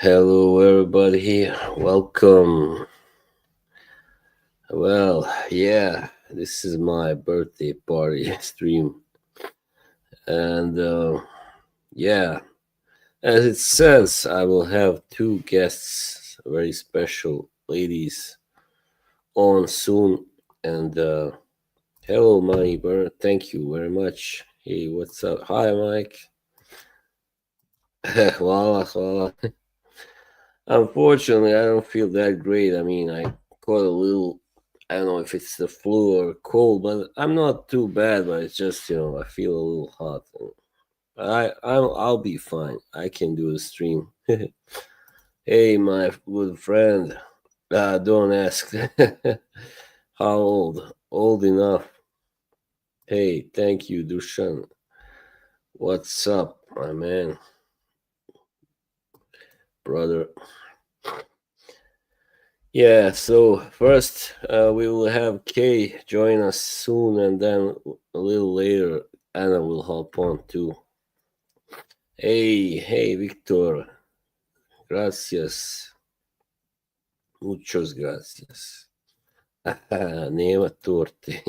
Hello, everybody. Welcome. Well, yeah, this is my birthday party stream. And yeah, as it says, I will have two guests, very special ladies, on soon. And hello, Money Burn. Thank you very much. Hey, what's up? Hi, Mike. Voila, voila. Unfortunately, I don't feel that great. I mean, I caught a little. I don't know if it's the flu or cold, but I'm not too bad. But it's just I feel a little hot. I'll be fine. I can do the stream. Hey, my good friend. Don't ask. How old? Old enough. Hey, thank you, Dushan. What's up, my man, brother? Yeah, so first we will have Kay join us soon, and then a little later Anna will hop on too. Hey, Victor, gracias, muchos gracias. Nema torte.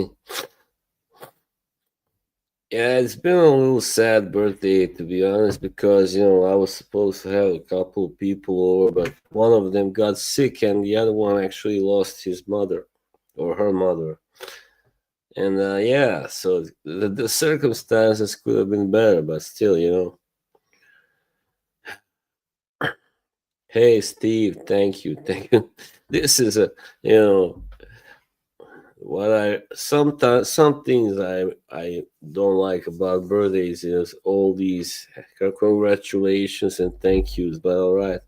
Yeah, it's been a little sad birthday to be honest, because I was supposed to have a couple people over, but one of them got sick, and the other one actually lost his mother or her mother. And yeah, so the circumstances could have been better, but still. Hey, Steve, thank you. This is you know, what I sometimes some things I don't like about birthdays is all these congratulations and thank yous. But all right,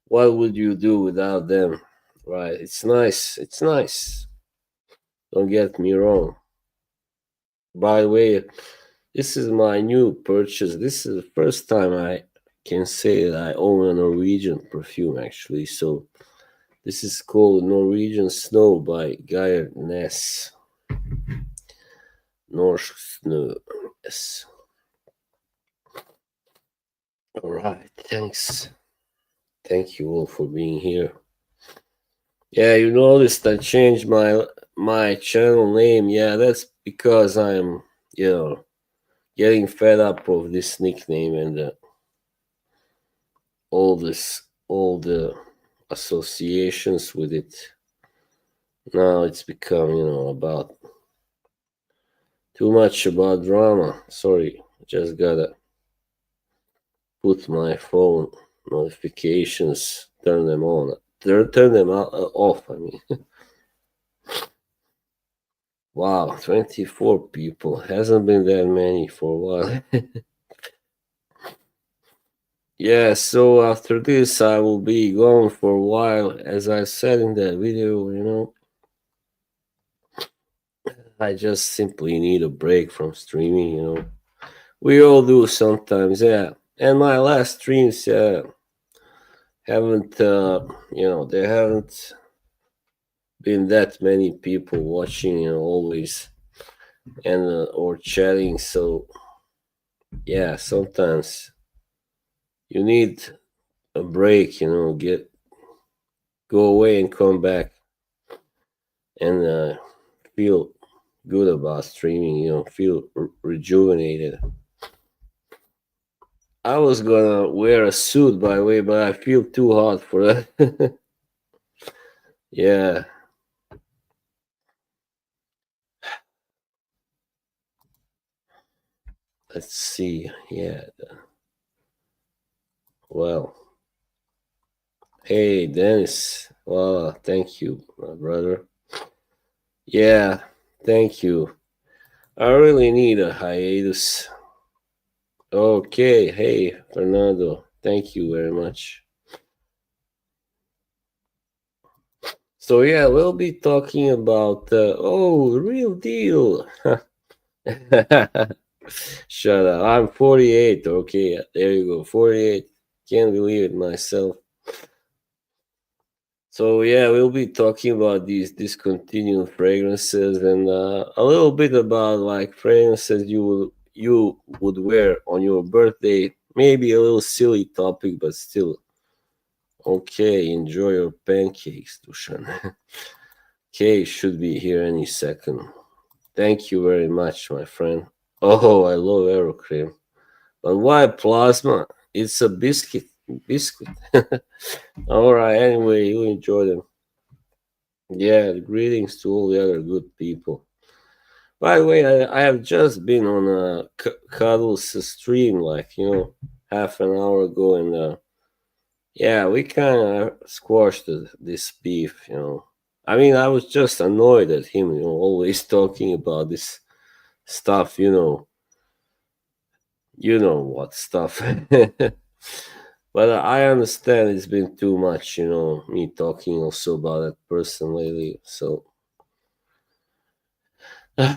what would you do without them? Right? It's nice. It's nice. Don't get me wrong. By the way, this is my new purchase. This is the first time I can say that I own a Norwegian perfume, actually. So this is called Norwegian Snow by Geir Ness. Norsk Snø. Yes. All right. Thanks. Thank you all for being here. Yeah, you noticed I changed my channel name. Yeah, that's because I'm getting fed up of this nickname and all the associations with it. Now it's become about too much about drama. Sorry, just gotta put my phone notifications, turn them on, turn them off. I mean, wow, 24 people hasn't been that many for a while. Yeah, so after this, I will be gone for a while. As I said in that video, I just simply need a break from streaming. We all do sometimes, yeah. And my last streams, haven't, there haven't been that many people watching, always, and or chatting. So, yeah, sometimes you need a break, go away and come back and feel good about streaming, feel rejuvenated. I was gonna wear a suit, by the way, but I feel too hot for that. Yeah. Let's see. Yeah. Well. Hey, Dennis. Well, thank you, my brother. Yeah. Thank you. I really need a hiatus. Okay. Hey, Fernando. Thank you very much. So yeah, we'll be talking about real deal. Shut up. I'm 48. Okay, there you go. 48. Can't believe it myself. So yeah, we'll be talking about these discontinued fragrances and a little bit about like fragrances you would wear on your birthday. Maybe a little silly topic, but still Okay, enjoy your pancakes, Dushan. Kay should be here any second. Thank you very much, my friend. Oh, I love Aerocream. But why plasma? It's a biscuit. Biscuit. Alright, anyway, you enjoy them. Yeah, greetings to all the other good people. By the way, I have just been on a Cuddles stream, like, half an hour ago, and yeah, we kind of squashed this beef. I mean, I was just annoyed at him, always talking about this stuff, what stuff. But I understand it's been too much, me talking also about that person lately. So I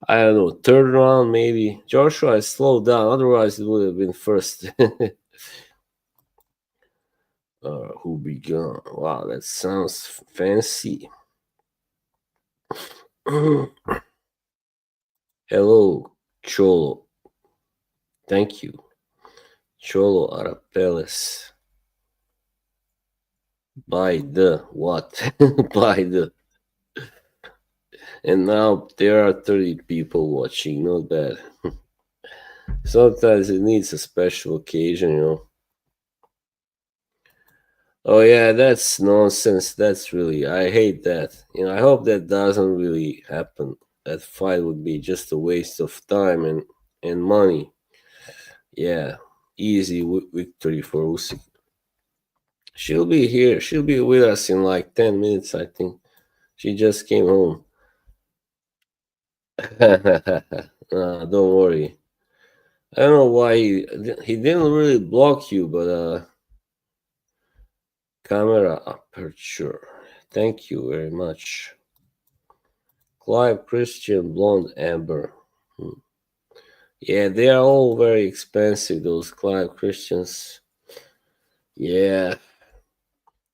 don't know, third round maybe. Joshua slowed down, otherwise it would have been first. Who begun? Wow, that sounds fancy. Hello, Cholo. Thank you. Cholo Arapeles. By the what? By the. And now there are 30 people watching. Not bad. Sometimes it needs a special occasion. Oh yeah, that's nonsense. That's really I hate that. I hope that doesn't really happen. That fight would be just a waste of time and money. Yeah, easy victory for Usyk. She'll be here. She'll be with us in like 10 minutes. I think she just came home. Don't worry. I don't know why he didn't really block you, but camera aperture. Thank you very much. Clive Christian Blonde Amber. Hmm. Yeah, they are all very expensive, those Clive Christians. Yeah.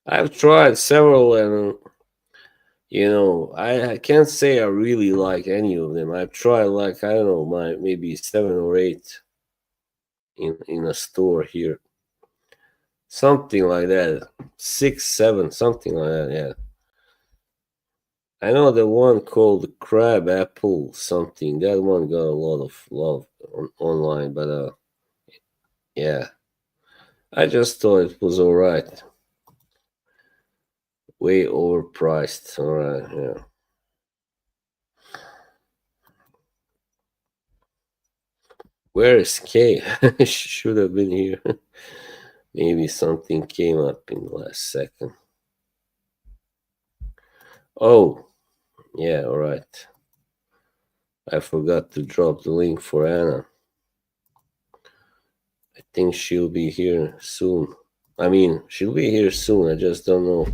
I've tried several and I can't say I really like any of them. I've tried like I don't know, maybe 7 or 8 in a store here. Something like that. 6, 7, something like that, yeah. I know the one called Crab Apple something. That one got a lot of love online, but yeah. I just thought it was alright. Way overpriced. Alright, yeah. Where is Kay? Should have been here. Maybe something came up in the last second. Oh, yeah, alright. I forgot to drop the link for Anna. I think she'll be here soon. I mean, she'll be here soon. I just don't know.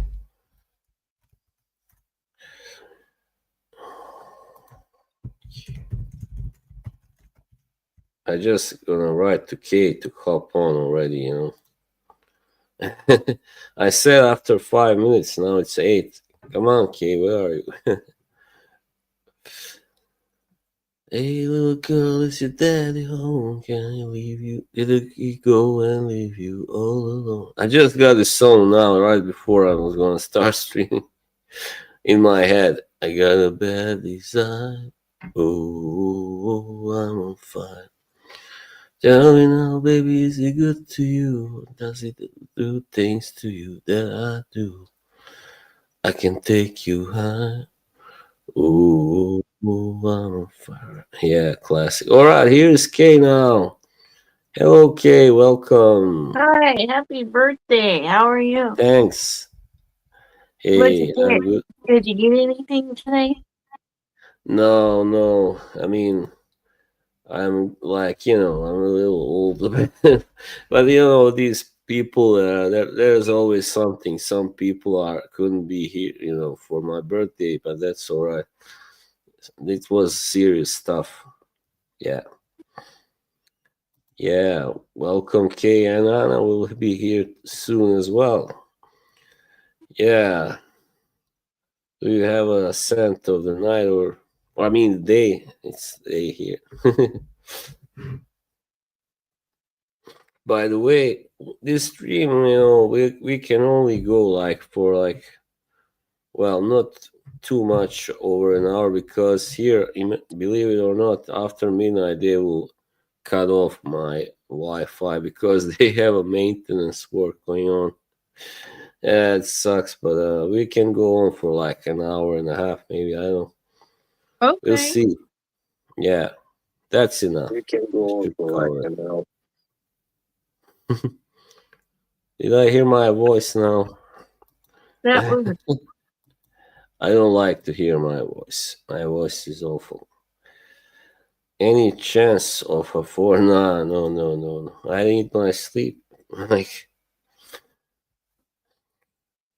I just gonna write to Kay to hop on already. I said after 5 minutes, now it's 8. Come on, Kay, where are you? Hey, little girl, is your daddy home? Can he leave you? Did he go and leave you all alone? I just got this song now, right before I was gonna start streaming in my head. I got a bad design. Oh, I'm on fire. Tell me now, baby, is it good to you? Does it do things to you that I do? I can take you high. Ooh, I'm on fire. Yeah, classic. All right, here's Kay now. Hello, Kay. Welcome. Hi, happy birthday. How are you? Thanks. What'd you Hey, I'm get? good. Did you get anything today? No, no. I mean, I'm like, I'm a little old. But, these people, there's always something. Some people couldn't be here, for my birthday, but that's all right. It was serious stuff. Yeah. Yeah, welcome, Kay and Anna will be here soon as well. Yeah, do you have a scent of the night or I mean day? It's day here. By the way, this stream, we can only go like for like, well, not too much over an hour because here, believe it or not, after midnight they will cut off my Wi-Fi because they have a maintenance work going on. Yeah, it sucks, but we can go on for like an hour and a half, maybe. I don't know. We'll Okay. see. Yeah, that's enough. We can go on Should for like cover it. an hour. Did I hear my voice now? That I was don't like to hear my voice. My voice is awful. Any chance of a four? No, no, no, no, no. I need my sleep. Like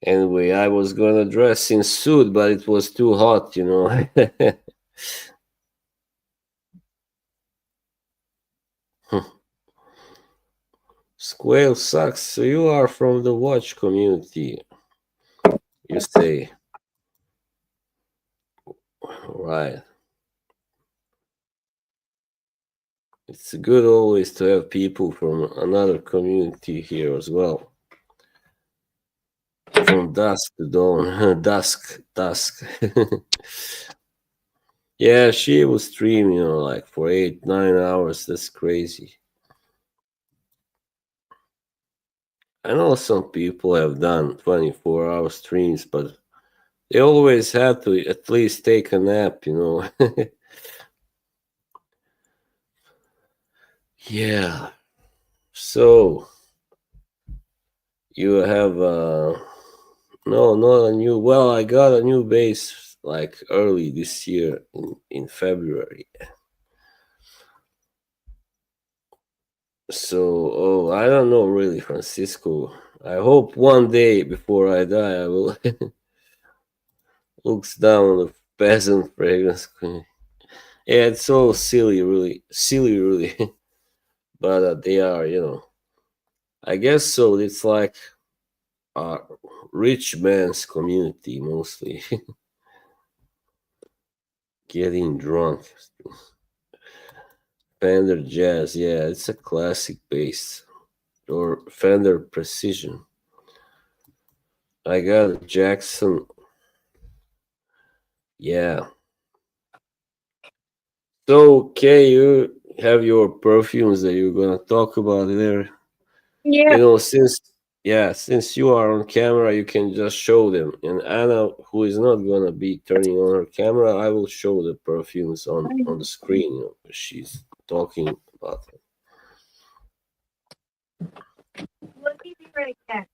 anyway, I was gonna dress in suit, but it was too hot, you know. Squale sucks. So you are from the watch community, you say? Right. It's good always to have people from another community here as well. From dusk to dawn, dusk. Yeah, she will stream, like for 8, 9 hours. That's crazy. I know some people have done 24-hour streams, but they always have to at least take a nap. Yeah. So you have no, not a new. Well, I got a new bass like early this year in February. So, I don't know really, Francisco. I hope one day before I die, I will looks down on the peasant fragrance queen. Yeah, it's so silly, really. But they are, I guess so. It's like a rich man's community mostly. Getting drunk. Fender Jazz, yeah, it's a classic bass. Or Fender Precision. I got a Jackson. Yeah. So, okay, you have your perfumes that you're gonna talk about there. yeah. Since you are on camera, you can just show them. And Anna, who is not gonna be turning on her camera, I will show the perfumes on the screen. She's talking about them. Let me be right back.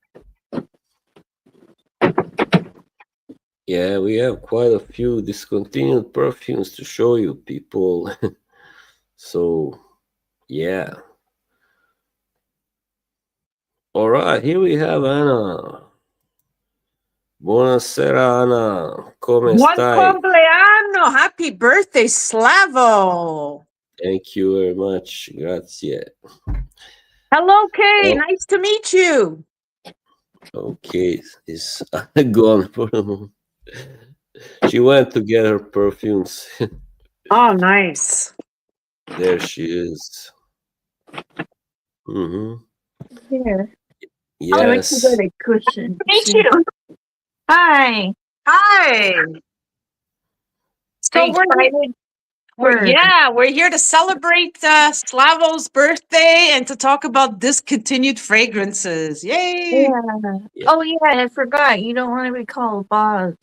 Yeah, we have quite a few discontinued perfumes to show you, people. So, yeah. All right, here we have Anna. Buonasera, Anna. Come Buon stai? compleanno! Happy birthday, Slavo! Thank you very much. Grazie. Hello, Kay. Oh, Nice to meet you. okay, is gone for a moment. She went to get her perfumes. Oh, nice. There she is. Mm-hmm. Here. I like to Yes. get a cushion. Meet you. Hi. Hi. So Excited? we're here to celebrate Slavo's birthday and to talk about discontinued fragrances. Yay! Yeah. Oh yeah, I forgot. You don't want to be called boss.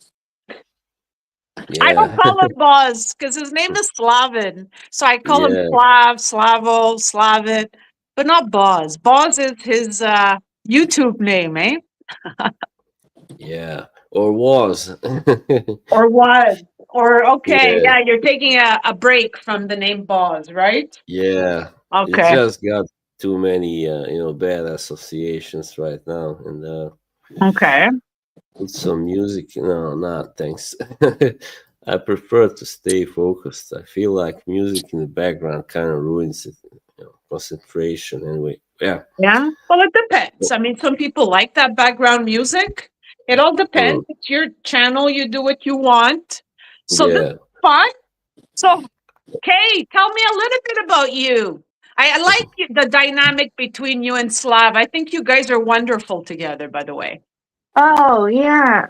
I don't Yeah. call him Boz because his name is Slavin. So I call him Yeah. Slavo, Slavin, but not Boz. Boz is his YouTube name, eh? Yeah. Or was. Or was. Or okay, Yeah. yeah, you're taking a break from the name Boz, right? Yeah. It Okay. just got too many bad associations right now, and Okay. put some music. No, not thanks. I prefer to stay focused. I feel like music in the background kind of ruins it, concentration. Anyway, yeah. Yeah. Well, it depends. I mean, some people like that background music. It all depends. It's your channel. You do what you want. So this Yeah. is fun. So, Kay, tell me a little bit about you. I like the dynamic between you and Slav. I think you guys are wonderful together, by the way. Oh yeah.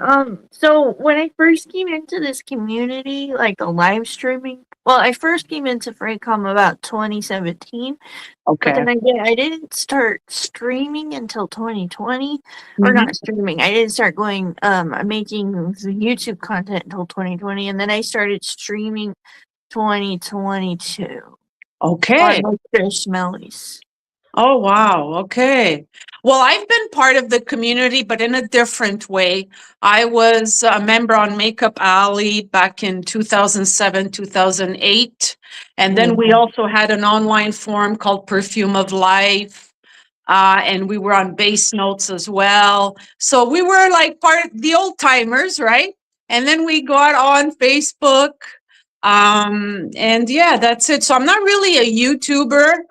So when I first came into this community, like the live streaming, well, I first came into Fraycom about 2017, but Okay. then I didn't start streaming until 2020, or Mhm. not streaming. I didn't start going making YouTube content until 2020, and then I started streaming 2022 Okay. on my Smellies. Oh, wow. Okay. Well, I've been part of the community, but in a different way. I was a member on Makeup Alley back in 2007, 2008. And then we also had an online forum called Perfume of Life. And we were on Base Notes as well. So we were like part of the old timers, right? And then we got on Facebook. And yeah, that's it. So I'm not really a YouTuber.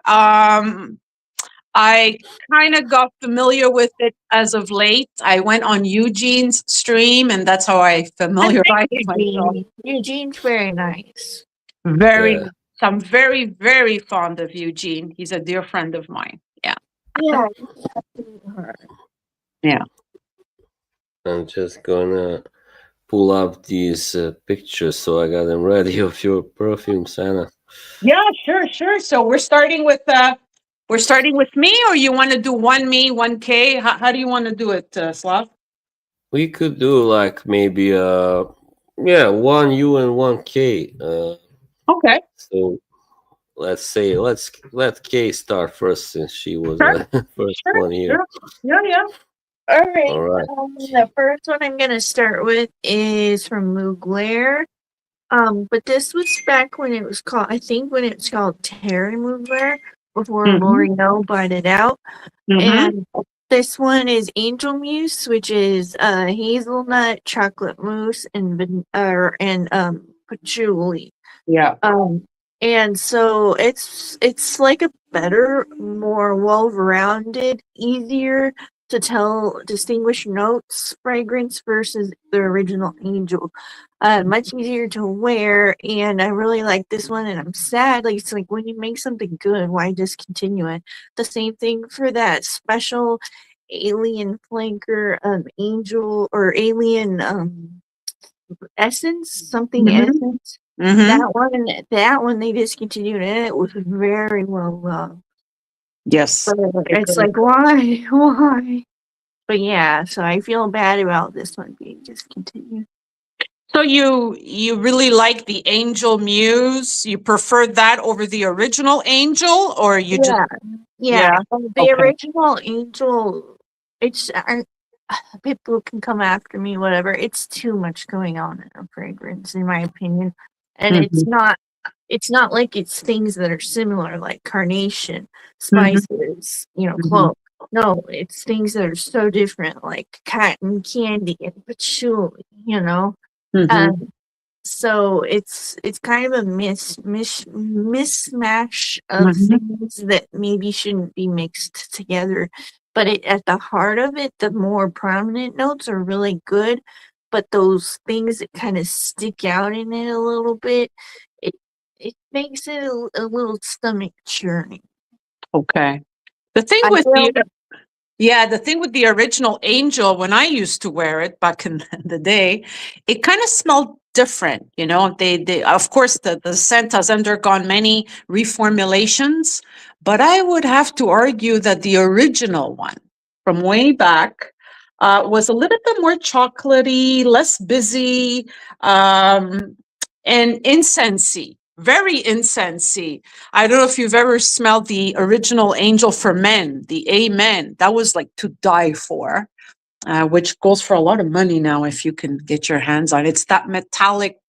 I kind of got familiar with it as of late. I went on Eugene's stream, and that's how I I like familiarized myself. Eugene. Eugene's very nice. Very, Yeah, I'm very, very fond of Eugene. He's a dear friend of mine. Yeah. Yeah. Yeah. I'm just gonna pull up these pictures so I got them ready of your perfume, Santa. Yeah, sure, sure. So we're starting with me, or you want to do one me, one K? How do you want to do it, Slav? We could do like maybe yeah, one U and one K. Okay. So let's say let K start first since she was Sure, the first sure, one here. sure. Yeah, yeah. All right. All right. The first one I'm gonna start with is from Mugler. But this was back when it was called, I think when it was called Terry Mugler, before Mm-hmm. Lori No bought it out. Mm-hmm. And this one is Angel Mousse, which is hazelnut, chocolate mousse, and patchouli. Yeah. And so it's like a better, more well-rounded, easier to tell distinguish notes fragrance versus the original Angel. Much easier to wear, and I really like this one, and I'm sad. Like, it's like when you make something good, why discontinue it? The same thing for that special alien flanker angel or alien essence, something Mm-hmm. essence. Mm-hmm. That one they discontinued, and it was very well loved. Yes. But it's like, why? But yeah, so I feel bad about this one being discontinued. So you really like the Angel Muse? You prefer that over the original Angel, or you just Yeah. The Okay. original Angel, it's people can come after me, whatever. It's too much going on in a fragrance, in my opinion, and it's not like it's things that are similar, like carnation, spices, clove. No, it's things that are so different, like cotton candy and patchouli. So it's kind of a mismatch of things that maybe shouldn't be mixed together. But at the heart of it, the more prominent notes are really good. But those things that kind of stick out in it a little bit, it makes it a little stomach churning. Okay. The thing with the thing with the original Angel, when I used to wear it back in the day, it kind of smelled different. They of course the scent has undergone many reformulations, but I would have to argue that the original one from way back was a little bit more chocolatey, less busy, and incensey. Very incensey. I don't know if you've ever smelled the original Angel for Men, the Amen. That was like to die for, which goes for a lot of money now if you can get your hands on it. It's that metallic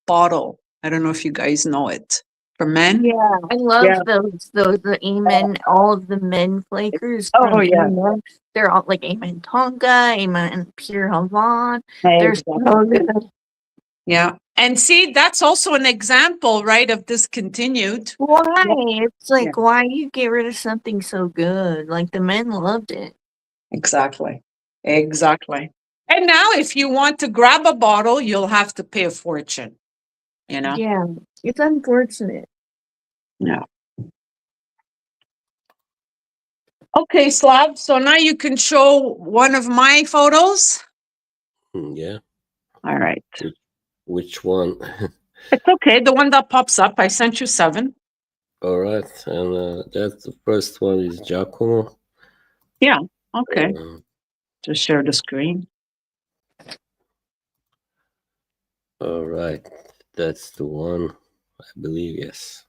bottle. I don't know if you guys know it. For men? Yeah, I love those the Amen, all of the men flakers. Oh, yeah. Amen. They're all like Amen Tonka, Amen Pure Havana. They're so good. Yeah. And see, that's also an example, right, of discontinued. Why? It's like, why you get rid of something so good? Like, the men loved it. Exactly. Exactly. And now if you want to grab a bottle, you'll have to pay a fortune, Yeah, it's unfortunate. Yeah. Okay, Slav. So now you can show one of my photos. Yeah. All right. Which one? It's okay. The one that pops up. I sent you 7. All right. And that's the first one is Giacomo. Yeah. Okay. Uh, Just share the screen. all right. That's the one, I believe. Yes.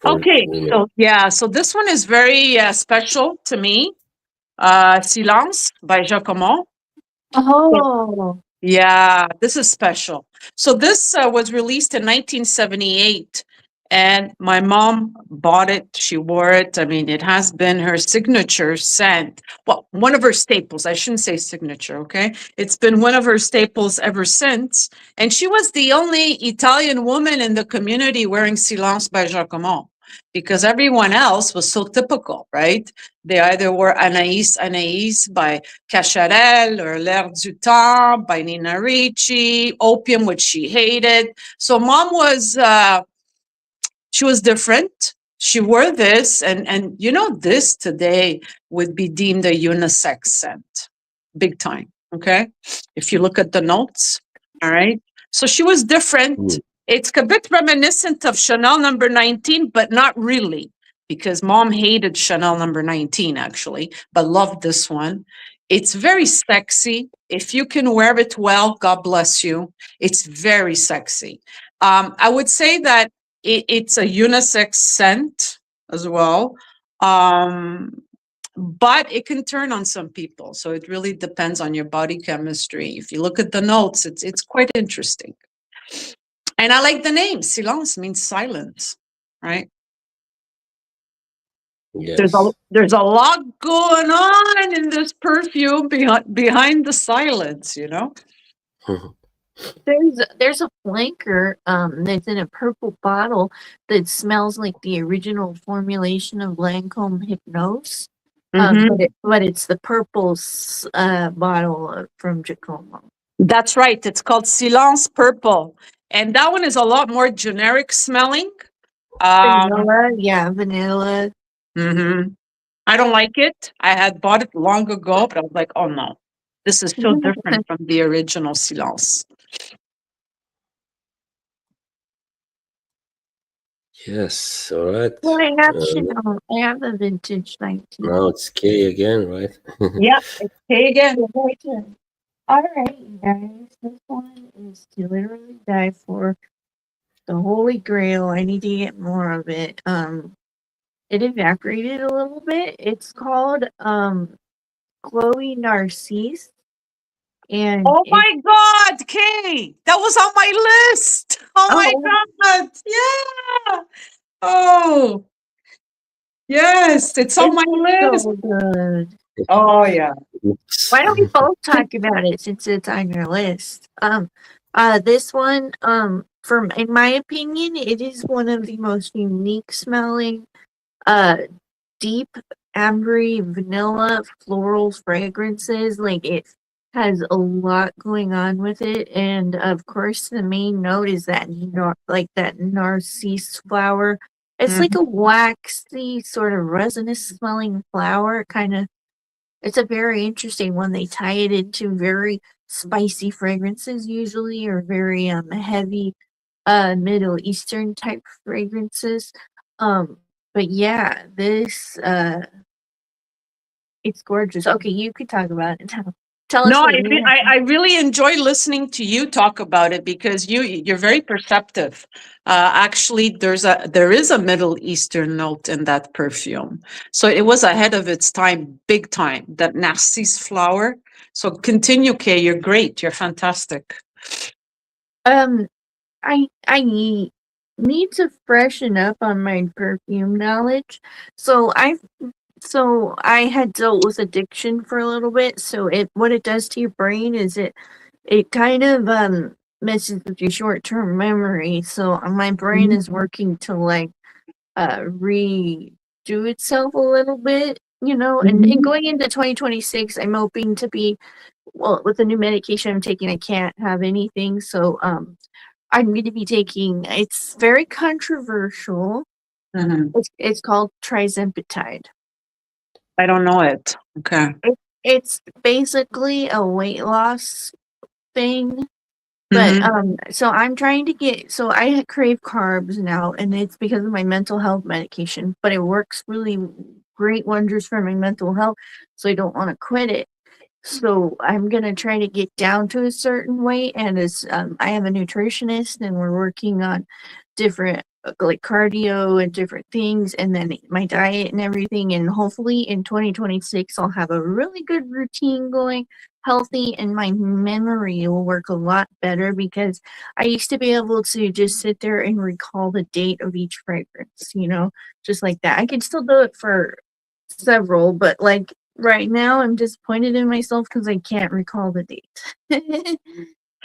For Okay. women. So yeah. So this one is very special to me. Silence by Giacomo. Oh, Yeah, this is special. So this was released in 1978, and my mom bought it. She wore it. I mean, it has been her signature scent. Well, one of her staples. I shouldn't say signature, okay? It's been one of her staples ever since. And she was the only Italian woman in the community wearing Silence by Giacomo, because everyone else was so typical, right? They either wore Anaïs Anaïs by Cacharel or L'air du temps by Nina Ricci, Opium, which she hated. So mom was she was different. She wore this, and you know, this today would be deemed a unisex scent, big time. Okay, if you look at the notes, all right. So she was different. Mm. It's a bit reminiscent of Chanel number 19, but not really, because mom hated Chanel number 19 actually, but loved this one. It's very sexy. If you can wear it well, God bless you. It's very sexy. I would say that it's a unisex scent as well. But it can turn on some people. So it really depends on your body chemistry. If you look at the notes, it's quite interesting. And I like the name. Silence means silence, right? Yes. There's a lot going on in this perfume behind the silence, you know? there's a flanker that's in a purple bottle that smells like the original formulation of Lancome Hypnose. Mhm. But it's the purple bottle from Giacomo. That's right. It's called Silence Purple. And that one is a lot more generic smelling. Vanilla, yeah, vanilla. Mhm. I don't like it. I had bought it long ago, but I was like, oh no, this is so different from the original Silence. Yes. All right. Well, I have Chanel. I have the vintage 19. Now it's K again, right? Yeah, it's okay again. All right, you guys. This one is to literally die for. The Holy Grail. I need to get more of it. It evaporated a little bit. It's called Chloe Narcisse. And Oh my God, Kay, that was on my list. Oh my God. Yeah. Oh, yes, it's on my list. so good. Oh, yeah. Oops. Why don't we both talk about it since it's on your list? This one, from in my opinion, it is one of the most unique smelling, deep ambery vanilla floral fragrances. Like it has a lot going on with it, and of course, the main note is that that narcisse flower. It's like a waxy sort of resinous smelling flower, kind of. It's a very interesting one. They tie it into very spicy fragrances usually, or very heavy Middle Eastern type fragrances. Um but yeah, this it's gorgeous. Okay, you could talk about it now. Tell us No, what you I really enjoy listening to you talk about it because you're very perceptive. Actually, there is a Middle Eastern note in that perfume, so it was ahead of its time, big time. That narcisse flower. So continue, Kay. You're great. You're fantastic. um I need to freshen up on my perfume knowledge. So I had dealt with addiction for a little bit. So what it does to your brain is it kind of messes with your short term memory. So my brain Mhm. is working to like redo itself a little bit, and Mhm. going into 2026, I'm hoping to be well with the new medication I'm taking. I can't have anything, so I'm going to be taking. It's very controversial. Mhm. It's called trizempatide. I don't know it. Okay. It's basically a weight loss thing. But Mm-hmm. so I'm trying to so I crave carbs now, and it's because of my mental health medication. But it works really great wonders for my mental health, so I don't want to quit it. So I'm gonna try to get down to a certain weight, and as I have a nutritionist, and we're working on different like cardio and different things, and then my diet and everything, and hopefully in 2026 I'll have a really good routine going, healthy, and my memory will work a lot better because I used to be able to just sit there and recall the date of each fragrance, just like that. I can still do it for several, but like right now, I'm disappointed in myself because I can't recall the date.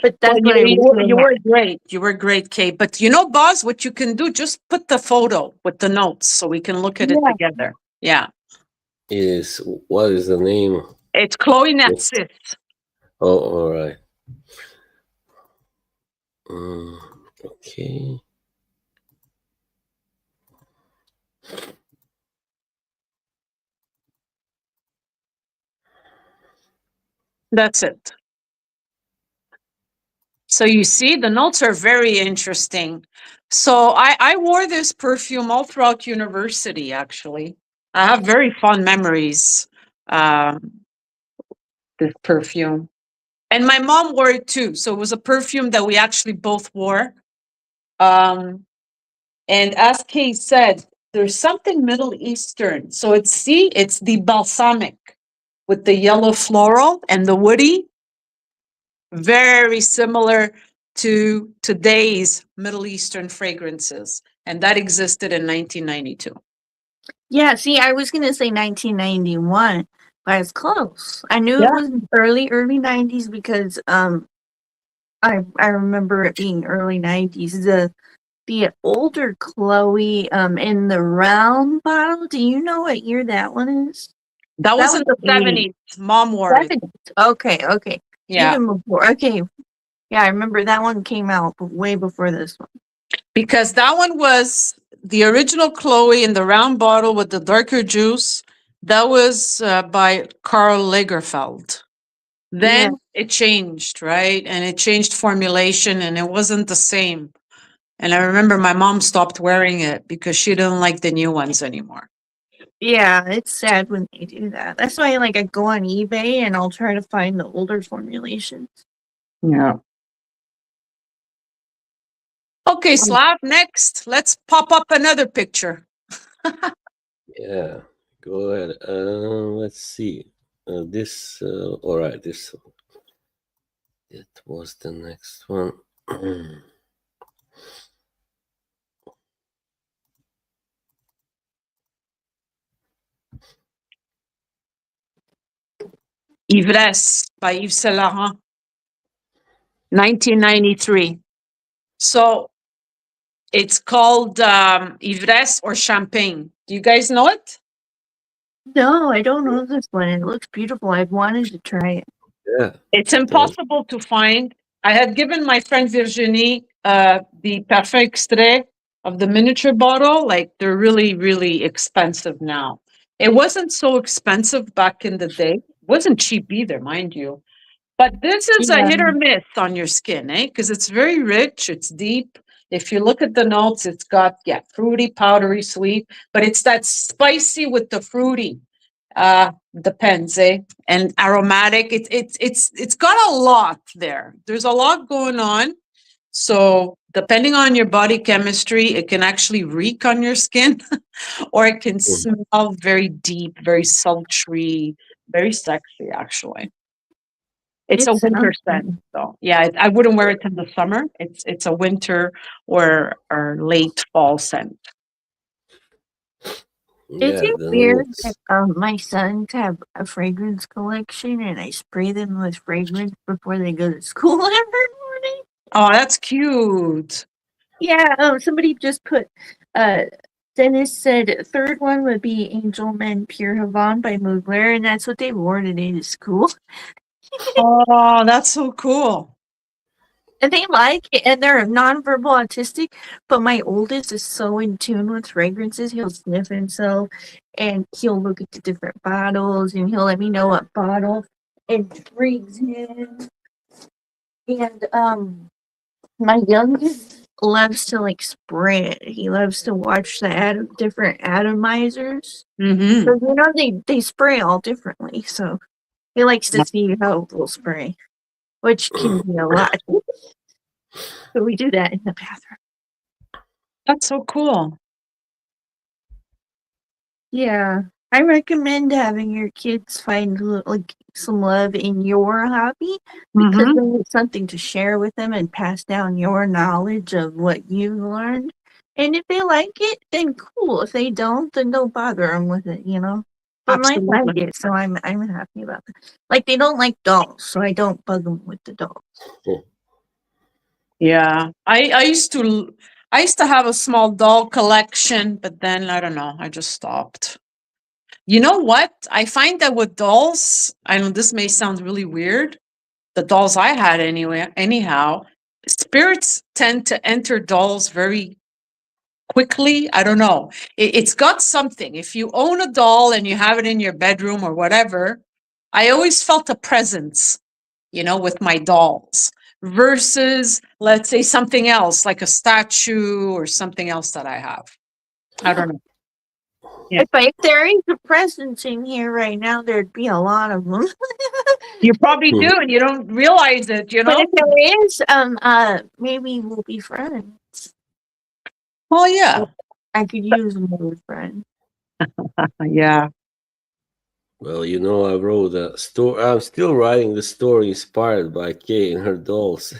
But Well, that's what I was you doing. were great. You were great, Kate. But Boz, what you can do, just put the photo with the notes so we can look at it Yeah. together. Yeah. Is what is the name? It's Chloe Yes. Narcisse. Oh, all right. Mm, okay. That's it. So you see, the notes are very interesting. So I wore this perfume all throughout university, actually. I have very fond memories, um, this perfume. And my mom wore it too. So it was a perfume that we actually both wore. Um, and as Kay said, there's something Middle Eastern. So it's the balsamic with the yellow floral and the woody, very similar to today's Middle Eastern fragrances. And that existed in 1992. Yeah, see, I was gonna say 1991, but it's close. I knew it Yeah. was early 90s because I remember it being early 90s. The older Chloe in the round bottle. Do you know what year that one is? That That was in was the 80s. 70s. Mom wore it. Okay. Yeah. Even before. Okay. Yeah, I remember that one came out way before this one. Because that one was the original Chloe in the round bottle with the darker juice. That was by Karl Lagerfeld. Yeah. Then it changed, right? And it changed formulation and it wasn't the same. And I remember my mom stopped wearing it because she didn't like the new ones anymore. Yeah, it's sad when they do that. That's why like I go on eBay and I'll try to find the older formulations. Yeah. Okay, Slav, next. Let's pop up another picture. Yeah. Go ahead. Let's see. This. All right. This. It was the next one. Ivresse by Yves Saint Laurent, 1993. So it's called Ivresse or Champagne. Do you guys know it? No, I don't know this one. It looks beautiful. I've wanted to try it. Yeah. It's It does. impossible to find. I had given my friend Virginie the Parfum Extrait of the miniature bottle. Like they're really, really expensive now. It wasn't so expensive back in the day. It wasn't cheap either, mind you. But this is a Yeah. hit or miss on your skin, eh? Because it's very rich, it's deep. If you look at the notes, it's got, yeah, fruity, powdery, sweet, but it's that spicy with the fruity. Depends, eh? And aromatic. It's got a lot there. There's a lot going on. So depending on your body chemistry, it can actually reek on your skin, or it can Mhm. smell very deep, very sultry, very sexy, actually. It's It a winter sounds scent, good. so yeah, I wouldn't wear it in the summer. It's a winter or late fall scent. Is Yeah. it The weird that notes. my sons have a fragrance collection and I spray them with fragrance before they go to school every morning? Oh, that's cute. Yeah, somebody just put uh Dennis said third one would be Angel Men Pure Havon by Mugler, and that's what they wore today to school. Oh, that's so cool. And they like it, and they're nonverbal autistic. But my oldest is so in tune with fragrances. He'll sniff himself, and he'll look at the different bottles, and he'll let me know what bottle intrigues him. And my youngest loves to like spray it. He loves to watch the different atomizers. Mm-hmm. So they spray all differently. So he likes to see how it will spray, which can be a lot. So we do that in the bathroom. That's so cool. Yeah, I recommend having your kids find like some love in your hobby because Mm-hmm. then it's something to share with them and pass down your knowledge of what you learned. And if they like it, then cool. If they don't, then don't bother them with it. But mine like Absolutely. it, so I'm happy about that. Like they don't like dolls, so I don't bug them with the dolls. Yeah. I used to have a small doll collection, but then I don't know, I just stopped. You know what? I find that with dolls, I know this may sound really weird. The dolls I had anyway, anyhow, spirits tend to enter dolls very quickly. I don't know. It's got something. If you own a doll and you have it in your bedroom or whatever, I always felt a presence, with my dolls versus, let's say, something else like a statue or something else that I have. I don't know. Yeah. If there is a presence in here right now, there'd be a lot of them. You probably do, and you don't realize it, But if there is, maybe we'll be friends. Oh, yeah. I could use another friend. Yeah. Well, I wrote a story. I'm still writing the story inspired by Kay and her dolls.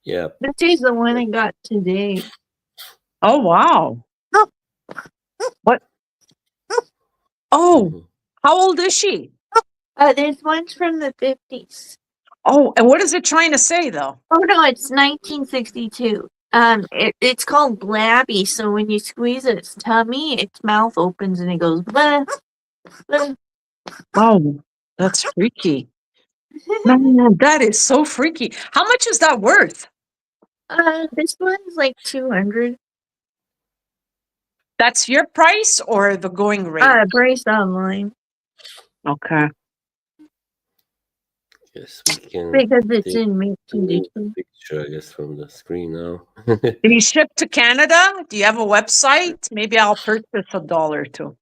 Yeah. This is the one I got today. Oh, wow. What? Oh, Mhm. how old is she? This one's from the 50s. Oh, and what is it trying to say, though? Oh no, it's 1962. It's called Blabby. So when you squeeze its tummy, its mouth opens and it goes blah, blah. Oh, that's freaky. No, that is so freaky. How much is that worth? This one's like 200. That's your price or the going rate? Brace online Okay. Yes, we can because it's take in mint a new condition. picture, I guess, from the screen now. Do you ship to Canada? Do you have a website? Maybe I'll purchase $1 or two.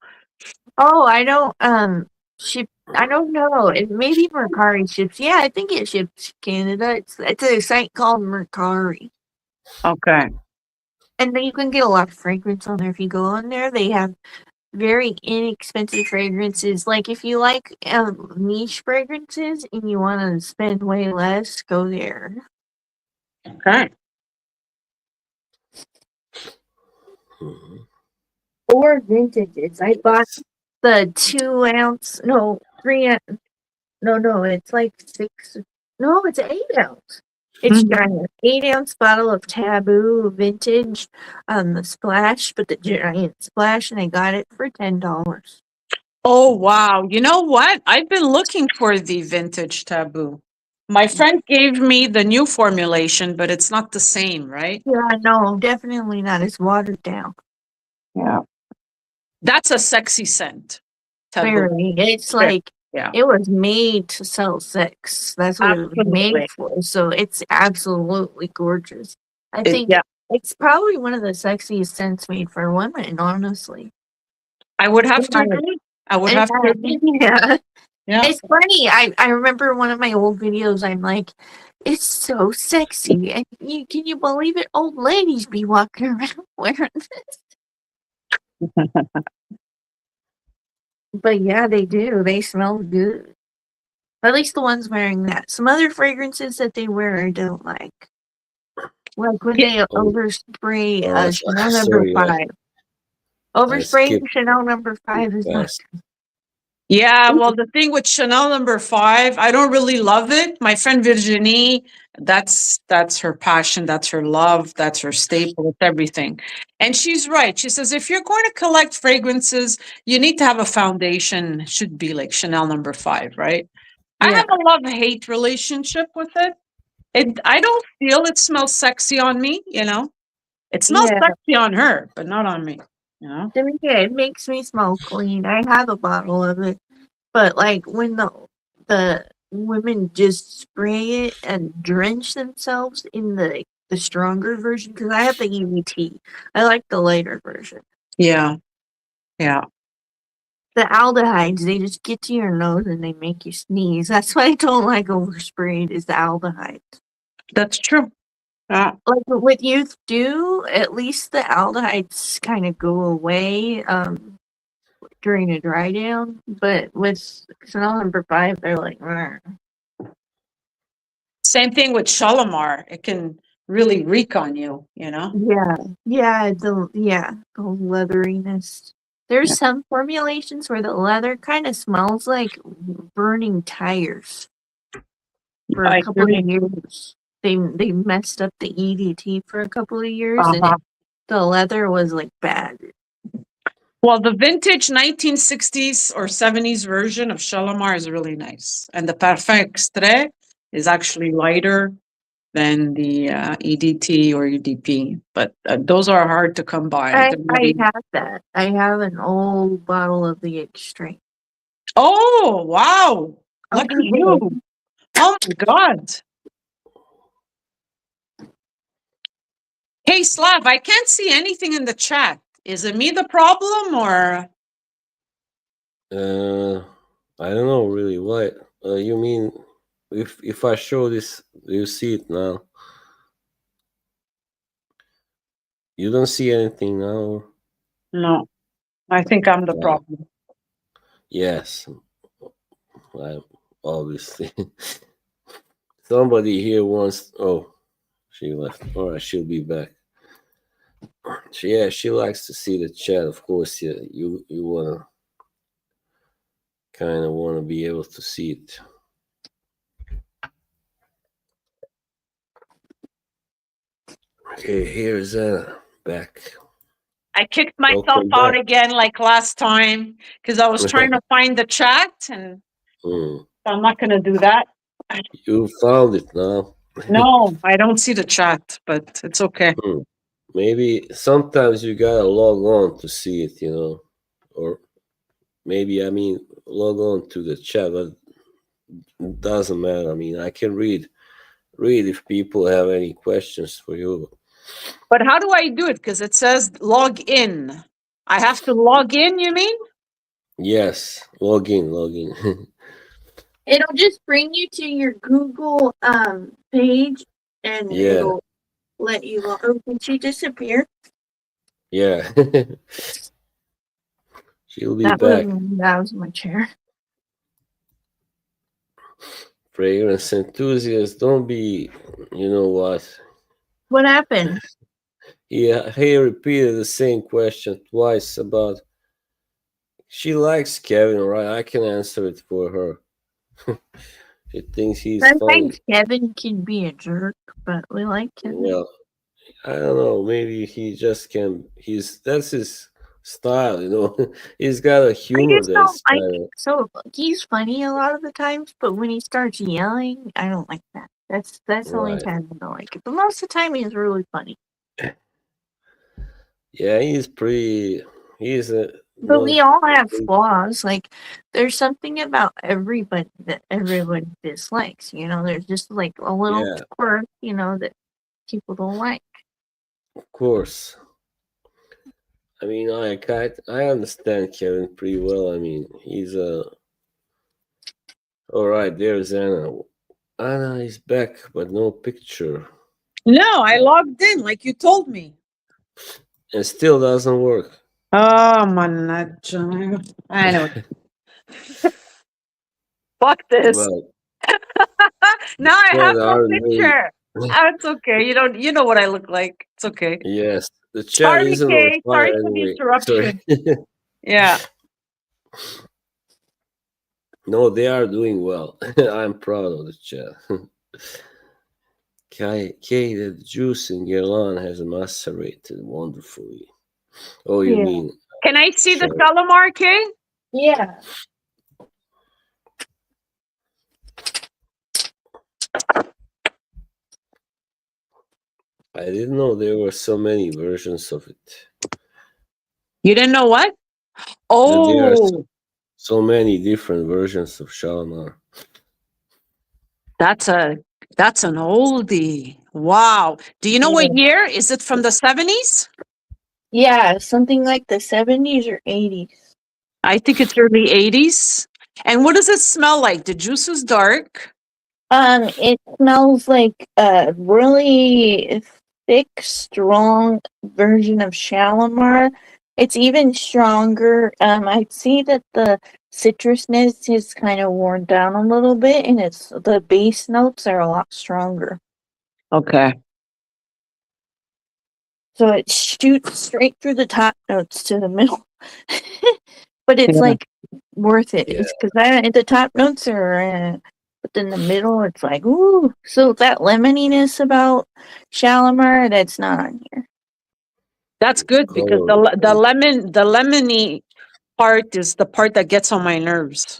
Oh, I don't ship. I don't know. It maybe Mercari ships. Yeah, I think it ships to Canada. It's a site called Mercari. Okay. And then you can get a lot of fragrance on there. If you go on there, they have very inexpensive fragrances. Like if you like niche fragrances and you want to spend way less, go there. Okay. Mhm. Or vintages. I bought the 2 ounce, no, 3 ounce, no, it's like 6, no, it's 8 ounce. It's Mhm. giant. 8 ounce bottle of Taboo vintage, the splash, but the giant splash, and I got it for $10. Oh, wow. You know what? I've been looking for the vintage Taboo. My friend gave me the new formulation, but it's not the same, right? Yeah, no, definitely not. It's watered down. Yeah. That's a sexy scent. Taboo. Very. It's like Yeah. it was made to sell sex. That's what it was made Absolutely. for. So it's absolutely gorgeous. I think Yeah. it's probably one of the sexiest scents made for women, honestly. I would have to Yeah. agree. I would have to agree. Yeah. Yeah. It's funny. I remember one of my old videos. I'm like, it's so sexy, and can you believe it? Old ladies be walking around wearing this. But yeah, they do. They smell good. At least the ones wearing that. Some other fragrances that they wear I don't like. Like when they overspray Chanel number sorry, 5. Overspraying skipped Chanel number 5 is not fast. Yeah, well, the thing with Chanel number 5, I don't really love it. My friend Virginie, that's her passion, that's her love, that's her staple, it's everything. And she's right. She says if you're going to collect fragrances, you need to have a foundation. It should be like Chanel number 5, right? I Yeah. have a love-hate relationship with it. I don't feel it smells sexy on me, you know. It smells Yeah, sexy on her, but not on me, you know. to me, it makes me smell clean. I have a bottle of it, but like when the women just spray it and drench themselves in the stronger version, because I have the EVT. I like the lighter version. Yeah. Yeah. The aldehydes, they just get to your nose and they make you sneeze. That's why I don't like oversprayed, is the aldehydes. That's true. Like with youth dew, at least the aldehydes kind of go away during a dry down. But with Chanel number 5, they're like, "Rrr." Same thing with Shalimar. It can really reek on you, you know? The leatheriness. There's Yeah. some formulations where the leather kind of smells like burning tires for a I couple of agree. years. They messed up the EDT for a couple of years, and Uh-huh. the leather was like bad. Well, the vintage 1960s or 70s version of Shalimar is really nice. And the Parfum Extrait is actually lighter than the EDT or EDP. But those are hard to come by. They're not I even... have that. I have an old bottle of the extreme. Oh, wow. Look at you. Oh, my God. Hey, Slav, I can't see anything in the chat. Is it me the problem or? I don't know really what. You mean if I show this, do you see it now? You don't see anything now? No, I think I'm the No. problem. Yes, I, obviously. Somebody here wants. Oh, she left. All right, she'll be back. She likes to see the chat. Of course, yeah, you wanna kind of want to be able to see it. Okay, here's back. I kicked myself Welcome out back. again like last time because I was trying to find the chat and Mm, I'm not going to do that. you found it now. No, I don't see the chat, but it's okay. Hmm. Maybe sometimes you gotta log on to see it, or maybe I mean log on to the chat, but it doesn't matter. I mean, I can read if people have any questions for you. But how do I do it? Because it says log in. I have to log in, you mean? Yes, log in, log in. It'll just bring you to your Google page, and Yeah, it'll let you log. Oh, did she disappear? yeah. She'll be back. That was my chair. Fragrance enthusiasts, don't be. You know what? What happened? He repeated the same question twice about. She likes Kevin, right? I can answer it for her. She thinks he's funny. Sometimes Kevin can be a jerk, but we like Kevin. Well, I don't know. Maybe he just can. That's his style, He's got a humor I that's kind think so. He's funny a lot of the times, but when he starts yelling, I don't like that. That's of the only right. time I don't like it. But most of the time, he's really funny. Yeah, he's pretty. He's a But we all have pretty- flaws. Like, there's something about everybody that everyone dislikes. There's just like a little yeah, quirk, that people don't like. of course. I mean, I understand Kevin pretty well. I mean, he's a. All right, there's Anna. Anna is back, but no picture. No, I logged in like you told me. It still doesn't work. Oh, man. Anyway. Fuck this. Well, Now I chat have no are really. picture. Oh, it's okay. You know what I look like. It's okay. Yes, the chat Sorry, isn't on Kay. fire Sorry for the anyway. Sorry. interruption. Yeah. No, they are doing well. I'm proud of the chat. Kay, the juice in Guerlain has macerated wonderfully. Oh, you Yeah. mean Can I see the Sure. Shalimar, Kay? Yeah. I didn't know there were so many versions of it. You didn't know what? That there are Oh, so many different versions of Shalimar. that's a that's an oldie. Wow. Do you know Yeah. what year? Is it from the 70s? Yeah, something like the 70s or 80s. I think it's early 80s. And what does it smell like? The juice is dark. It smells like a really thick, strong version of Shalimar. It's even stronger. I'd say that the citrusness is kind of worn down a little bit, and it's the base notes are a lot stronger. Okay. So it shoots straight through the top notes to the middle. But it's Yeah. like worth it. Yeah, It's because the top notes are, but then the middle, it's like, ooh. So that lemoniness about Shalimar, that's not on here. That's the good because color. the lemony part is the part that gets on my nerves.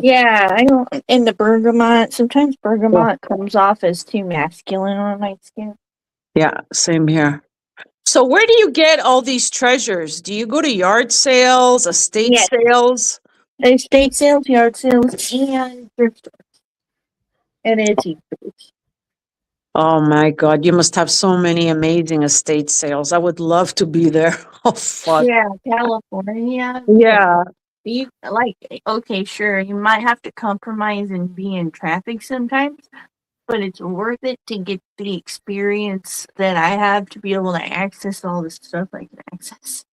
Yeah, I don't. And the bergamot, sometimes Yeah. bergamot comes off as too masculine on my skin. Yeah, same here. So where do you get all these treasures? Do you go to yard sales, estate Yes, sales? estate sales, yard sales, and thrift stores and antique stores. Oh my God, you must have so many amazing estate sales. I would love to be there. Oh fuck. Yeah, California. Yeah. You like okay, sure, you might have to compromise and be in traffic sometimes, but it's worth it to get the experience that I have to be able to access all the stuff I can access.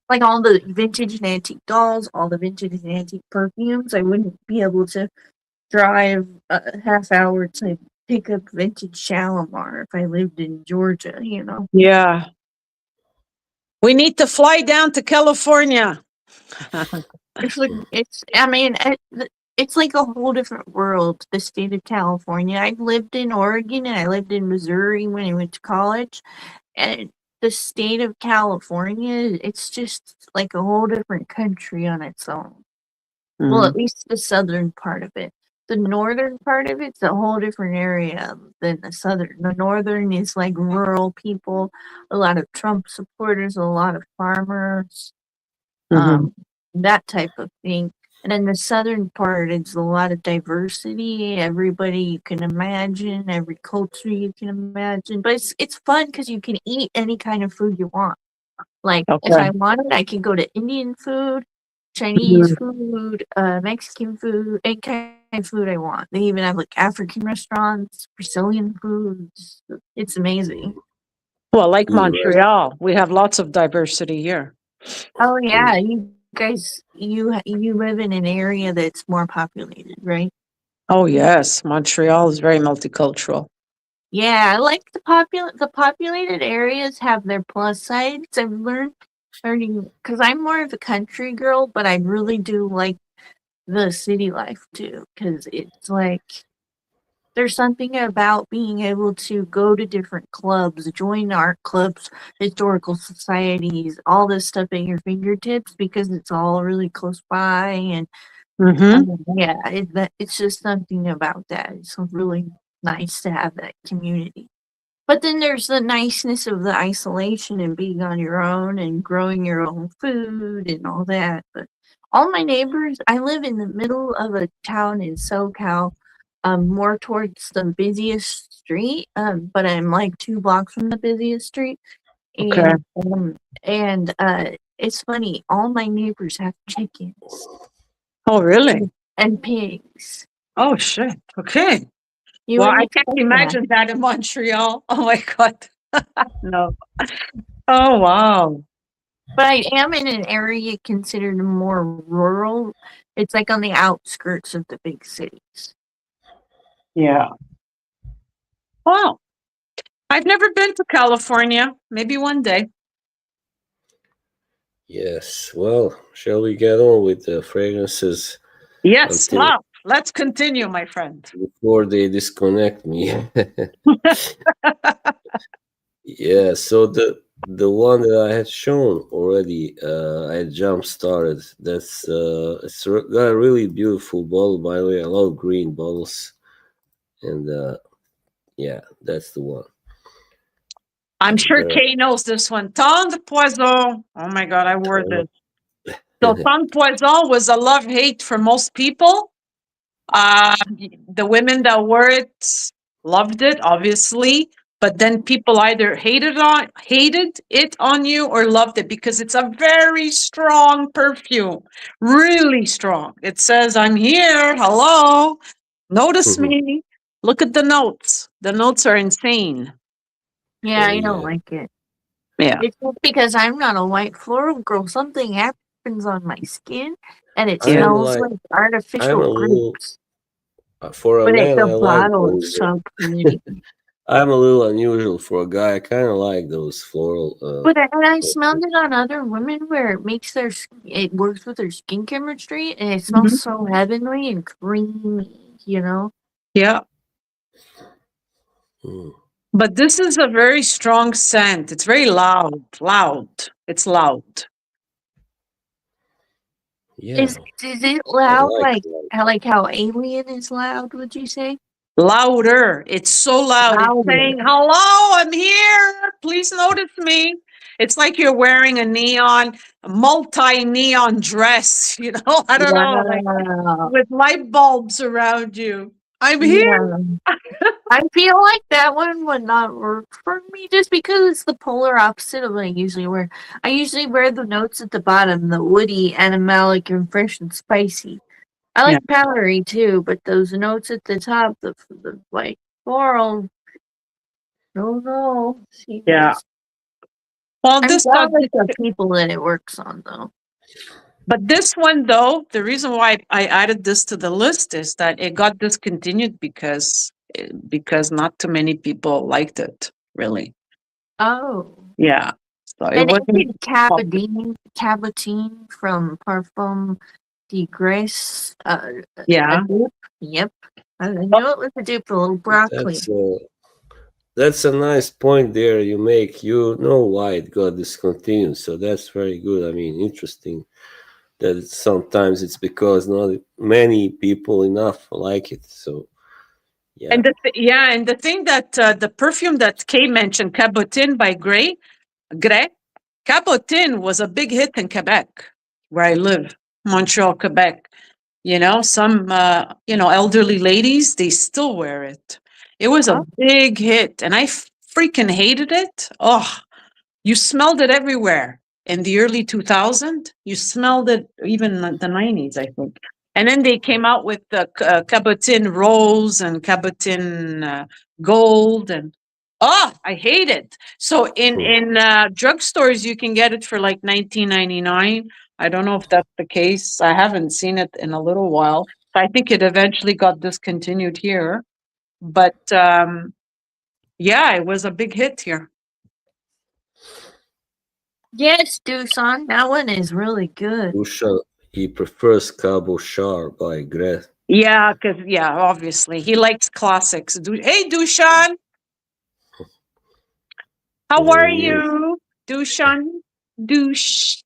Like all the vintage and antique dolls, all the vintage and antique perfumes. I wouldn't be able to drive a half hour to pick up vintage Shalimar if I lived in Georgia, you know. Yeah. We need to fly down to California. It's like I mean, it's like a whole different world. The state of California. I lived in Oregon and I lived in Missouri when I went to college, and the state of California, it's just like a whole different country on its own. Well, Mhm. at least the southern part of it. The northern part of it's a whole different area than the southern. The northern is like rural people, a lot of Trump supporters, a lot of farmers, Mhm. um, that type of thing. And then the southern part, it's a lot of diversity. Everybody you can imagine, every culture you can imagine. But it's fun because you can eat any kind of food you want. Like if Okay. I wanted, I could go to Indian food, Chinese Mhm. food, Mexican food, any kind of food I want. They even have like African restaurants, Brazilian foods. It's amazing. Well, like Right. Montreal, we have lots of diversity here. Oh yeah, you guys, you live in an area that's more populated, right? Oh yes, Montreal is very multicultural. Yeah, I like the populated areas have their plus sides. I've learning because I'm more of a country girl, but I really do like the city life too. Because it's like there's something about being able to go to different clubs, join art clubs, historical societies, all this stuff at your fingertips because it's all really close by. And Mm-hmm. yeah, it's just something about that. It's really nice to have that community. But then there's the niceness of the isolation and being on your own and growing your own food and all that. But all my neighbors, I live in the middle of a town in SoCal, more towards the busiest street, but I'm like 2 blocks from the busiest street. Okay. And it's funny, all my neighbors have chickens Oh, really? and pigs. Oh, shit. Okay. You Well, wouldn't I can't expect that. imagine that in Montreal. Oh my God. No. Oh, wow. But I am in an area considered more rural. It's like on the outskirts of the big cities. Yeah. Wow. I've never been to California. Maybe one day. Yes. Well, shall we get on with the fragrances Yes. until Wow. Let's continue, my friend. before they disconnect me? Yeah. So the one that I had shown already, I jump started. Got a really beautiful bottle, by the way. I love green bottles, and yeah, that's the one. I'm sure There Kay knows this one. Tant de poison. Oh my God, I wore this. So tant poison was a love-hate for most people. The women that wore it loved it, obviously, but then people either hated it on you or loved it because it's a very strong perfume, really strong. It says, "I'm here. Hello, notice me." Look at the notes. The notes are insane. Yeah, Oh I don't yeah. like it. Yeah. It's just because I'm not a white floral girl. Something happens on my skin, and it Yeah. I'm smells like like I'm artificial a little grapes. for a But man. the I like bottle is those. so pretty. I'm a little unusual for a guy. I kind of like those floral. And I smelled it on other women where it makes it works with their skin chemistry, and it smells Mhm. so heavenly and creamy. You know. Yeah. hmm, But this is a very strong scent. It's very loud. Loud. It's loud. yeah, Is it I loud like that. like how Alien is loud? Would you say Louder. It's so loud. It's louder? saying, "Hello, I'm here. Please notice me." It's like you're wearing a multi-neon dress, I don't know, like Wow. with light bulbs around you. I'm here. Yeah. I feel like that one would not work for me just because it's the polar opposite of what I usually wear. I usually wear the notes at the bottom, the woody, animalic, and fresh and spicy. I Yeah. like powdery too, but those notes at the top, the like floral, no. Yeah. Seems Well, I'm this got jealous of people that it works on though. But this one, though, the reason why I added this to the list is that it got discontinued because not too many people liked it, really. Oh. Yeah. So it And wasn't it's popular. Cabotine from Parfum de Grace. A Yeah. dupe. Yep. I knew it was a dupe, a little broccoli. That's uh, that's a nice point there you make. You know why it got discontinued, so that's very good. I mean, interesting that sometimes it's because not many people enough like it. So yeah. And the thing that the perfume that Kay mentioned, Cabotin by Gray, Cabotin was a big hit in Quebec, where I live, Montreal, Quebec. Some elderly ladies, they still wear it. It was a Oh, big hit, and I freaking hated it. Oh, you smelled it everywhere in the early 2000s. You smelled it even in the 90s, I think. And then they came out with the Cabotin Rose and Cabotin Gold, and I hate it. So Hmm. in drugstores, you can get it for like 19.99. I don't know if that's the case. I haven't seen it in a little while. I think it eventually got discontinued here, but yeah, it was a big hit here. yes, Doosan. That one is really good. Dushan, he prefers Cabo Char by Gret. Yeah, because obviously he likes classics. Hey, Dushan, how There are he is. you, Dushan? Douche,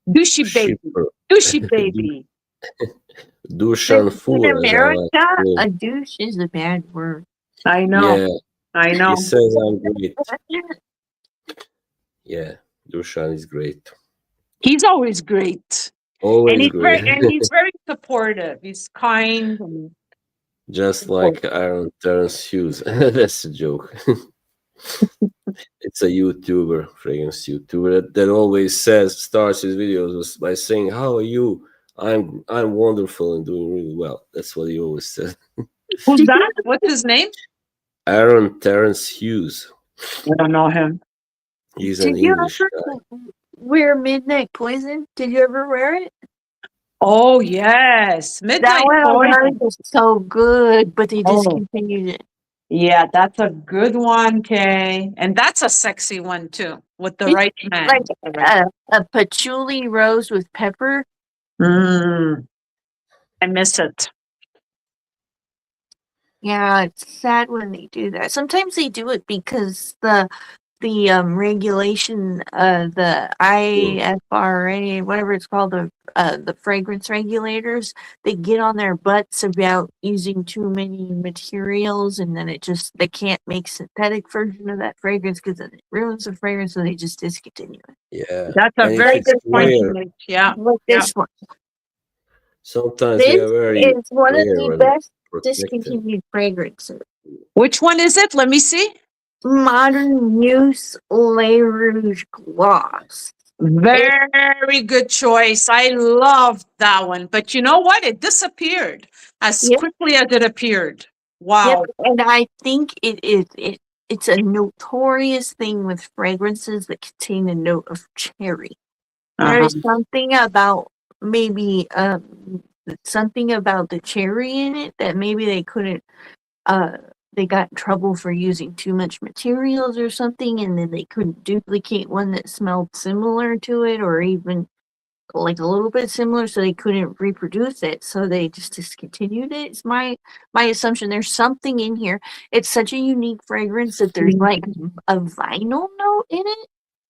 douchey baby, Shipper. douchey baby. Dushan In Fu, as I like America, to call him. a douche is a bad word. I know, Yeah, I he know. says I'm great. Yeah, Dushan is great. He's always great, and Always he's great. very supportive. He's kind and Just like supportive. Aaron Terrence Hughes. That's a joke. It's a YouTuber, fragrance YouTuber that always starts his videos by saying, "How are you? I'm wonderful and doing really well." That's what he always says. Who's Did you that? What's his name? Aaron Terrence Hughes. I don't know him. He's an did you English guy. ever wear Midnight Poison? Did you ever wear it? Oh yes, That Midnight one I heard Poison. was so good, but they Oh discontinued it. yeah, that's a good one, Kay, and that's a sexy one too, with the It's right like man. The right. a patchouli rose with pepper. Mm, I miss it. Yeah, it's sad when they do that. Sometimes they do it because regulation, the IFRA, whatever it's called, the fragrance regulators, they get on their butts about using too many materials, and then they can't make synthetic version of that fragrance because it ruins the fragrance, so they just discontinue it. Yeah, That's a and if very Like it's good point to clear, make. Yeah. like Yeah. this one. sometimes they This are very is one of clear the and best protective. discontinued fragrances. Which one is it? Let me see. Modern Use Le Rouge Gloss. It, Very good choice. I love that one. But you know what? It disappeared as yep, quickly as it appeared. yep, Wow. and I think it's a notorious thing with fragrances that contain a note of cherry. There Uh-huh. is something about maybe something about the cherry in it that maybe they couldn't uh they got in trouble for using too much materials or something, and then they couldn't duplicate one that smelled similar to it or even like a little bit similar, so they couldn't reproduce it, so they just discontinued it. It's my assumption. There's something in here. It's such a unique fragrance that there's like a vinyl note in it, which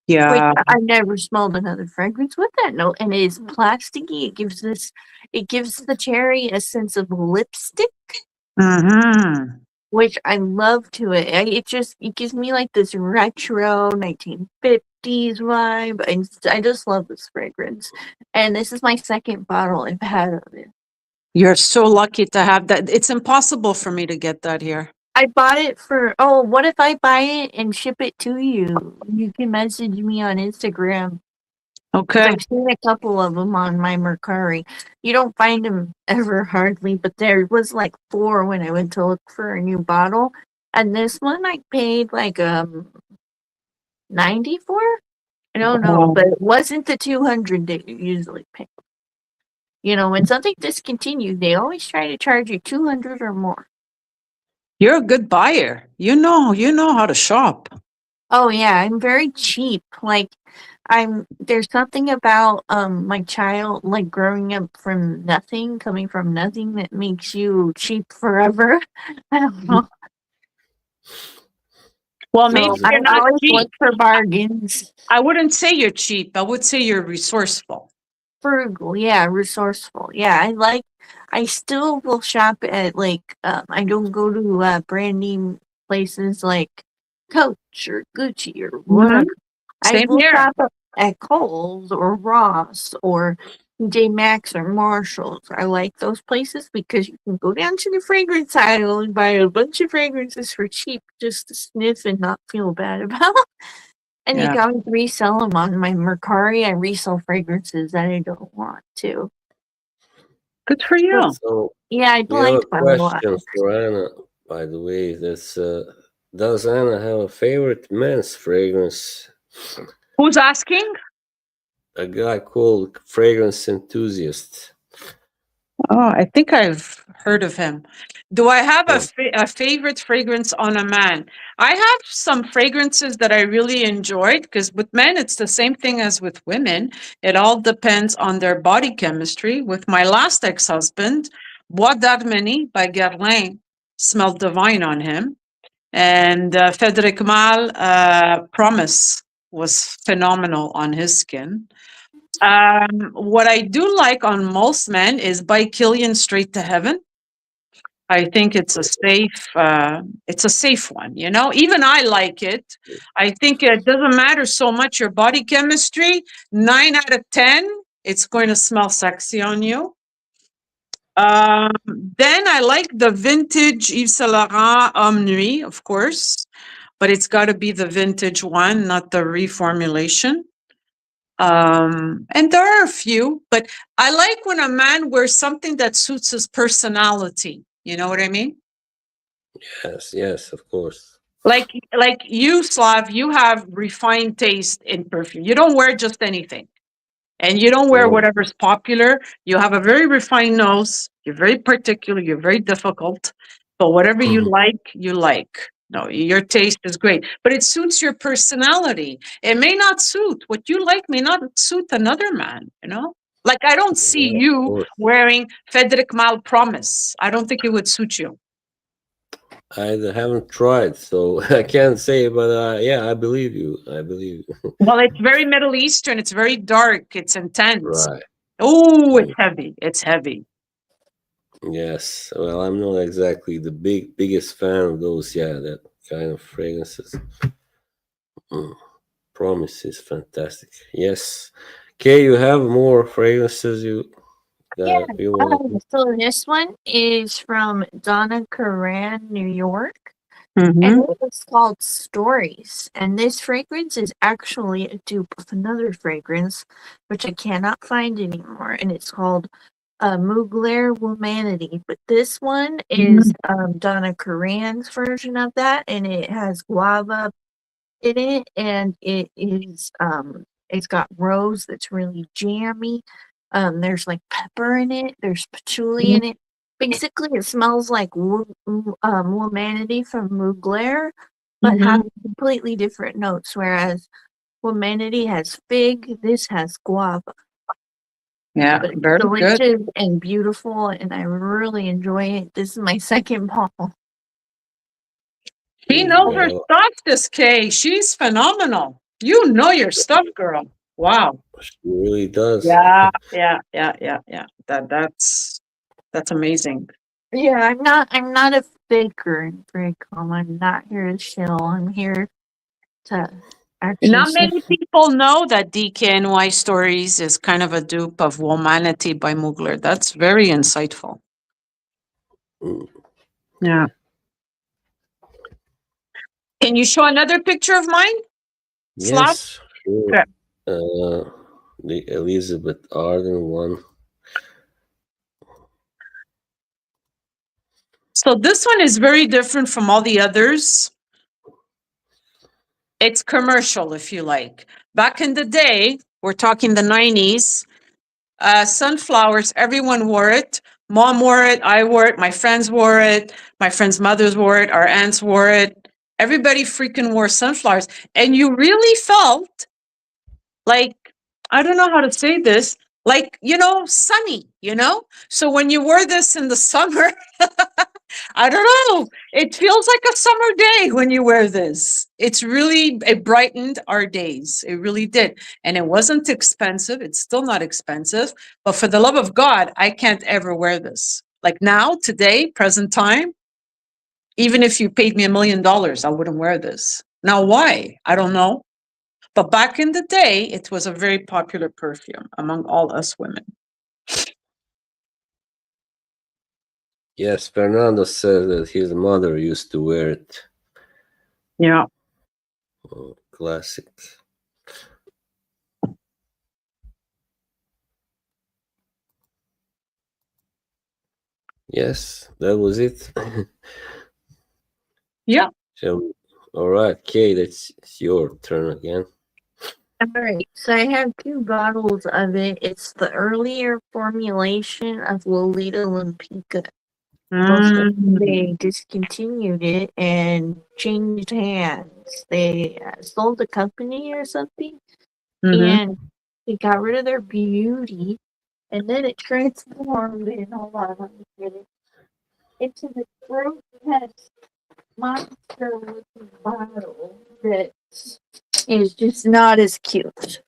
Yeah. I've never smelled another fragrance with that note, and it is plasticky. It gives the cherry a sense of lipstick, Mm-hmm. which I love to it. It gives me like this retro 1950s vibe. I just love this fragrance, and this is my second bottle I've had of it. You're so lucky to have that. It's impossible for me to get that here. I bought it for. Oh, what if I buy it and ship it to you? You can message me on Instagram. Because Okay. I've seen a couple of them on my Mercari. You don't find them ever hardly, but there was like 4 when I went to look for a new bottle, and this one I paid like 90 for. I don't know, Wow. but it wasn't the 200 that you usually pay. You know, when something discontinued, they always try to charge you 200 or more. You're a good buyer. You know how to shop. Oh yeah, I'm very cheap. Like there's something about my child like growing up from nothing, coming from nothing that makes you cheap forever. I don't know. Well, So maybe I you're not always cheap. look for bargains. I wouldn't say you're cheap. I would say you're resourceful. Frugal, yeah, resourceful. Yeah, I still will shop at like I don't go to brand name places like Coach or Gucci or Hmm. whatever. I Same will here. shop at Kohl's or Ross or TJ Maxx or Marshalls. I like those places because you can go down to the fragrance aisle and buy a bunch of fragrances for cheap just to sniff and not feel bad about. And you Yeah. can always resell them on my Mercari. I resell fragrances that I don't want to. Good for you. So Yeah, I we have a blanked my lot. question for Anna, by the way. Does Anna have a favorite men's fragrance? Who's asking? A guy called Fragrance Enthusiast. Oh, I think I've heard of him. Do I have Yeah. a favorite fragrance on a man? I have some fragrances that I really enjoyed because with men, it's the same thing as with women. It all depends on their body chemistry. With my last ex-husband, Bois d'Armenie by Guerlain smelled divine on him. And Frederic Malle, Promise was phenomenal on his skin. What I do like on most men is by Killian Straight to Heaven. I think it's a safe one, you know. Even I like it. I think it doesn't matter so much your body chemistry. 9 out of 10, it's going to smell sexy on you. Um, then I like the vintage Yves Saint Laurent Homme Nuit, of course, but it's got to be the vintage one, not the reformulation. And there are a few, but I like when a man wears something that suits his personality. You know what I mean? Yes, yes, of course. Like you, Slav, you have refined taste in perfume. You don't wear just anything. And you don't wear No. whatever's popular. You have a very refined nose. You're very particular. You're very difficult. But whatever you like, you like. No, your taste is great, but it suits your personality. It may not suit what you like, may not suit another man, you know? Like, I don't see Yeah, of you course. wearing Frederic Malle Promise. I don't think it would suit you. I haven't tried, so I can't say. But yeah, I believe you. I believe you. Well, it's very Middle Eastern. It's very dark. It's intense. Right. Oh, it's heavy. It's heavy. Yes. Well, I'm not exactly the biggest fan of those. Yeah, that kind of fragrances. Mm, Promise is fantastic. Yes. Okay, you have more fragrances Yeah. you want to? So this one is from Donna Karan, New York, and Mm-hmm. it's called Stories. And this fragrance is actually a dupe of another fragrance, which I cannot find anymore, and it's called Mugler Womanity. But this one is Donna Karan's version of that, and it has guava in it, and it's got rose that's really jammy. There's like pepper in it. There's patchouli in it. Basically, it smells like Womanity from Mugler, but Mm-hmm. has completely different notes. Whereas Womanity has fig, this has guava. Yeah, But it's very good. delicious and beautiful, and I really enjoy it. This is my second bottle. She knows her Well, stuff, this Kay. She's phenomenal. You know your stuff, girl. Wow. she really does. Yeah. That's amazing. Yeah, I'm not a faker and break home. I'm not here to shill. I'm here to actually Not say many people know that DKNY Stories is kind of a dupe of Womanity by Mugler. That's very insightful. Mm, Yeah. Can you show another picture of mine? Slav? Yes, sure. Okay. The Elizabeth Arden one. So this one is very different from all the others. It's commercial, if you like. Back in the day, we're talking the 90s, sunflowers, everyone wore it. Mom wore it, I wore it, my friends wore it, my friends' mothers wore it, our aunts wore it. Everybody freaking wore sunflowers. And you really felt like, I don't know how to say this, like, sunny, So when you wore this in the summer, I don't know, it feels like a summer day when you wear this. It brightened our days. It really did. And it wasn't expensive. It's still not expensive. But for the love of God, I can't ever wear this. Like now, today, present time, even if you paid me $1 million, I wouldn't wear this. Now, why? I don't know. But back in the day, it was a very popular perfume among all us women. Yes, Fernando says that his mother used to wear it. Yeah. Oh, classic. Yes, that was it. Yeah. So, all right, Kate, it's your turn again. Alright, so I have two bottles of it. It's the earlier formulation of Lolita Lampica. They discontinued it and changed hands. They sold the company or something, Mm-hmm. and they got rid of their beauty, and then it transformed in, hold on, let me get it, into the grotesque monster looking bottle that is just not as cute.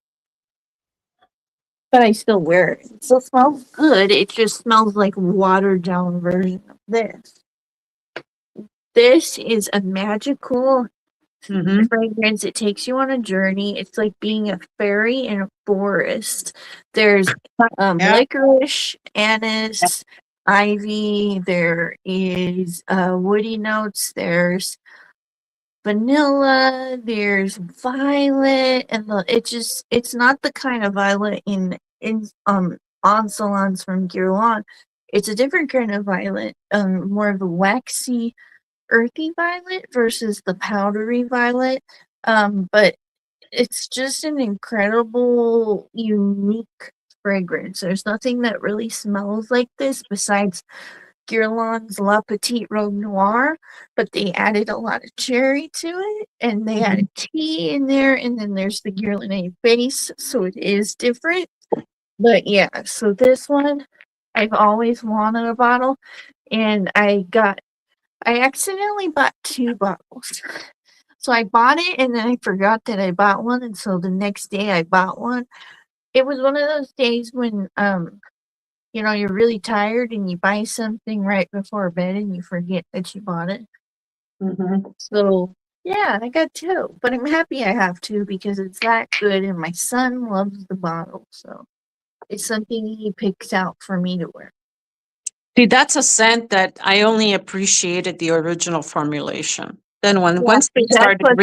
But I still wear it. It still smells good. It just smells like watered down version of this. This is a magical Mm-hmm. fragrance. It takes you on a journey. It's like being a fairy in a forest. There's Yeah. licorice, anise, ivy. There is woody notes. There's vanilla. There's violet, and it's not the kind of violet in on salons from Guerlain. It's a different kind of violet, more of a waxy earthy violet versus the powdery violet. But it's just an incredible, unique fragrance. There's nothing that really smells like this besides Guerlain's La Petite Robe Noire, but they added a lot of cherry to it, and they added tea in there, and then there's the Guerlain base, so it is different. But yeah, so this one, I've always wanted a bottle, and I accidentally bought 2 bottles. So I bought it and then I forgot that I bought one, and so the next day I bought one. It was one of those days when you're really tired and you buy something right before bed and you forget that you bought it. Mm-hmm. So yeah, I got 2, but I'm happy I have 2 because it's that good, and my son loves the bottle, so it's something he picks out for me to wear. See, that's a scent that I only appreciated the original formulation. Then Yeah, once they that's started, what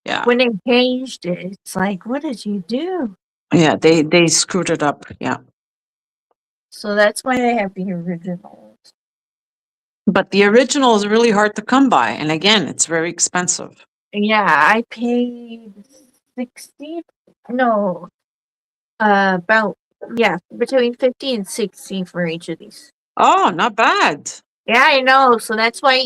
yeah, when they changed it, it's like, what did you do? yeah, they screwed it up. Yeah, So that's why I have the original. but the original is really hard to come by, and again, it's very expensive. Yeah, I paid 60. No, about between 50 and 60 for each of these. Oh, not bad. Yeah, I know. So that's why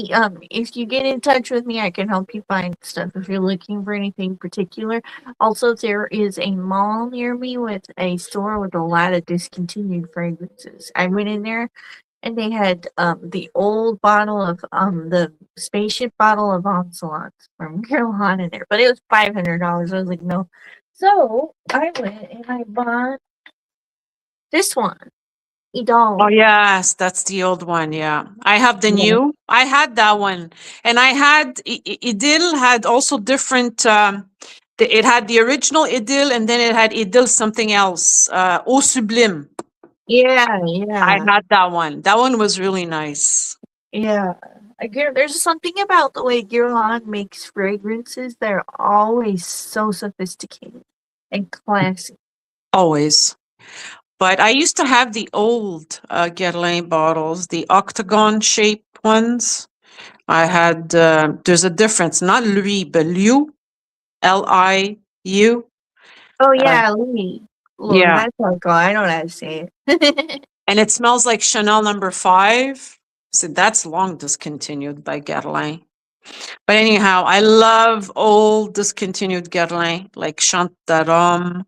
if you get in touch with me, I can help you find stuff if you're looking for anything particular. Also, there is a mall near me with a store with a lot of discontinued fragrances. I went in there and they had the old bottle of the spaceship bottle of Onslaught from Carolina in there, but it was $500. I was like, no. So I went and I bought this one, Oh Idol. yes, that's the old one. Yeah, I have the Yeah. new. I had that one, and I had Idil had also different. It had the original Idil, and then it had Idil something else. Eau Sublime. Yeah, I yeah, had that one. That one was really nice. yeah. There's something about the way Guerlain makes fragrances that are always so sophisticated and classy. Always. But I used to have the old Guerlain bottles, the octagon shaped ones. I had. There's a difference, not Louis, but Liu, Liu. Oh Uh, yeah, Louis. Lord, yeah. that's not cool. I don't know how to say it. And it smells like Chanel number 5. So that's long discontinued by Guerlain. But anyhow, I love old discontinued Guerlain, like Chante d'Arôme,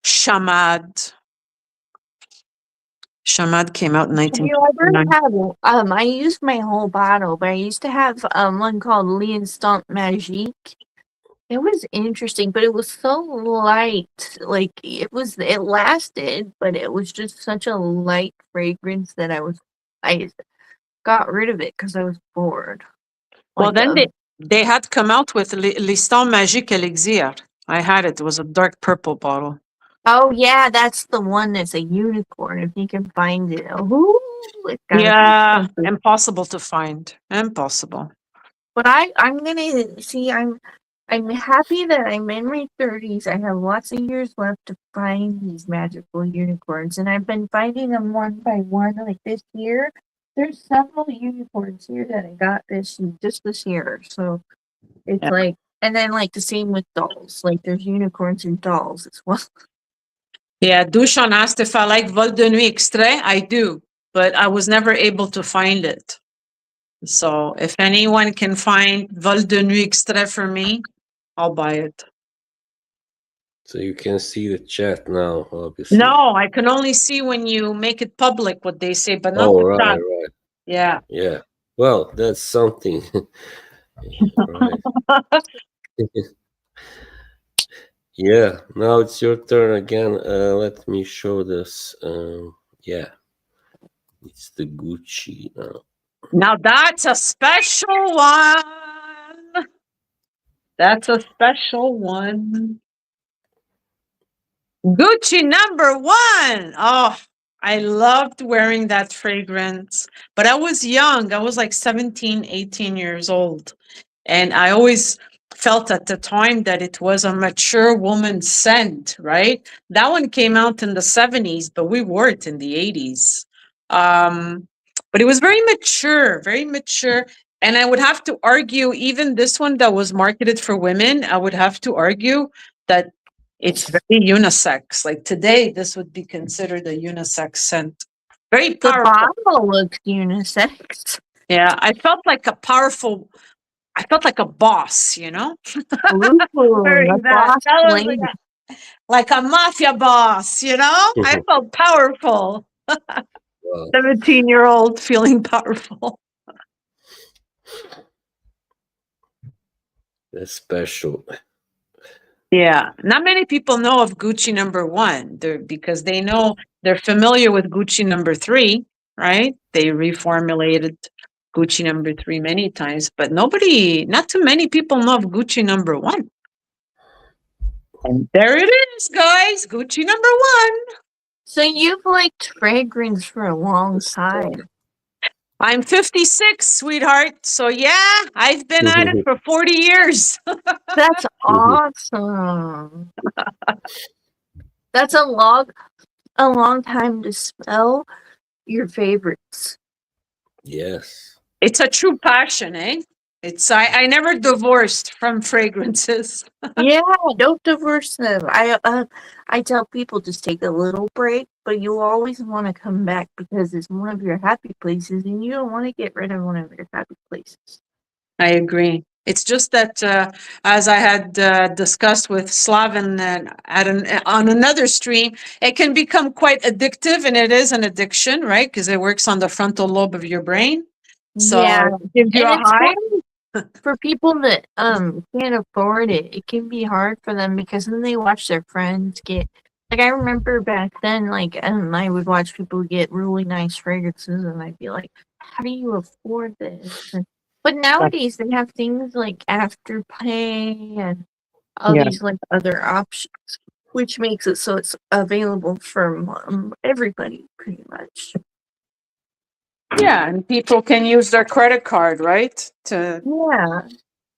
Chamade. Chamade came out in Have you ever 1959. had I used my whole bottle, but I used to have one called L'Instant Magique. It was interesting, but it was so light. Like it lasted, but it was just such a light fragrance that I got rid of it because I was bored. Well, Like then they had come out with L'Instant Magique Elixir. I had it. It was a dark purple bottle. oh yeah, that's the one that's a unicorn. If you can find it, oh, it's gotta be Yeah, expensive. impossible to find. Impossible. But I'm gonna see. I'm happy that I'm in my 30s. I have lots of years left to find these magical unicorns, and I've been finding them one by one. Like this year, there's several unicorns here that I got just this year. So it's Yeah. like, and then like the same with dolls. Like there's unicorns and dolls as well. Yeah, Dushan asked if I like Vol de Nuit Extrait. I do, but I was never able to find it. So if anyone can find Vol de Nuit Extrait for me, I'll buy it. So you can see the chat now, obviously. No, I can only see when you make it public what they say, but not Oh, the chat. right. Yeah. Yeah. Well, that's something. Right. Yeah. Now it's your turn again. Let me show this. Yeah. It's the Gucci now. Now that's a special one. That's a special one. Gucci number 1. Oh, I loved wearing that fragrance, but I was young. I was like 17, 18 years old. And I always felt at the time that it was a mature woman's scent, right? That one came out in the 70s, but we wore it in the 80s. But it was very mature, very mature. And I would have to argue, even this one that was marketed for women, I would have to argue that it's very unisex. Like today, this would be considered a unisex scent. Very The powerful. bottle looks unisex. Yeah, I felt like a boss, you know? Ooh, Wearing a that. boss That was lady. like a mafia boss, you know? I felt powerful. Wow. 17-year-old feeling powerful. That's special. Yeah, not many people know of Gucci #1. Because they know they're familiar with Gucci #3, right? They reformulated Gucci #3 many times, but not too many people know of Gucci #1. And there it is, guys, Gucci #1. So you've liked fragrance for a long time. I'm 56, sweetheart. So yeah, I've been at it for 40 years. That's awesome. That's a long time to spell your favorites. Yes. It's a true passion, eh? I never divorced from fragrances. Yeah, don't divorce them. I tell people just take a little break, but you always want to come back because it's one of your happy places, and you don't want to get rid of one of your happy places. I agree. It's just that, as I had discussed with Slavin on another stream, it can become quite addictive, and it is an addiction, right? Because it works on the frontal lobe of your brain. So Yeah, it gives you and a it's high. hard for people that can't afford it. It can be hard for them because then they watch their friends get. Like I remember back then, like I would watch people get really nice fragrances, and I'd be like, "How do you afford this?" But nowadays they have things like Afterpay and all Yeah. these like other options, which makes it so it's available for everybody pretty much. Yeah, and people can use their credit card, right? Yeah. So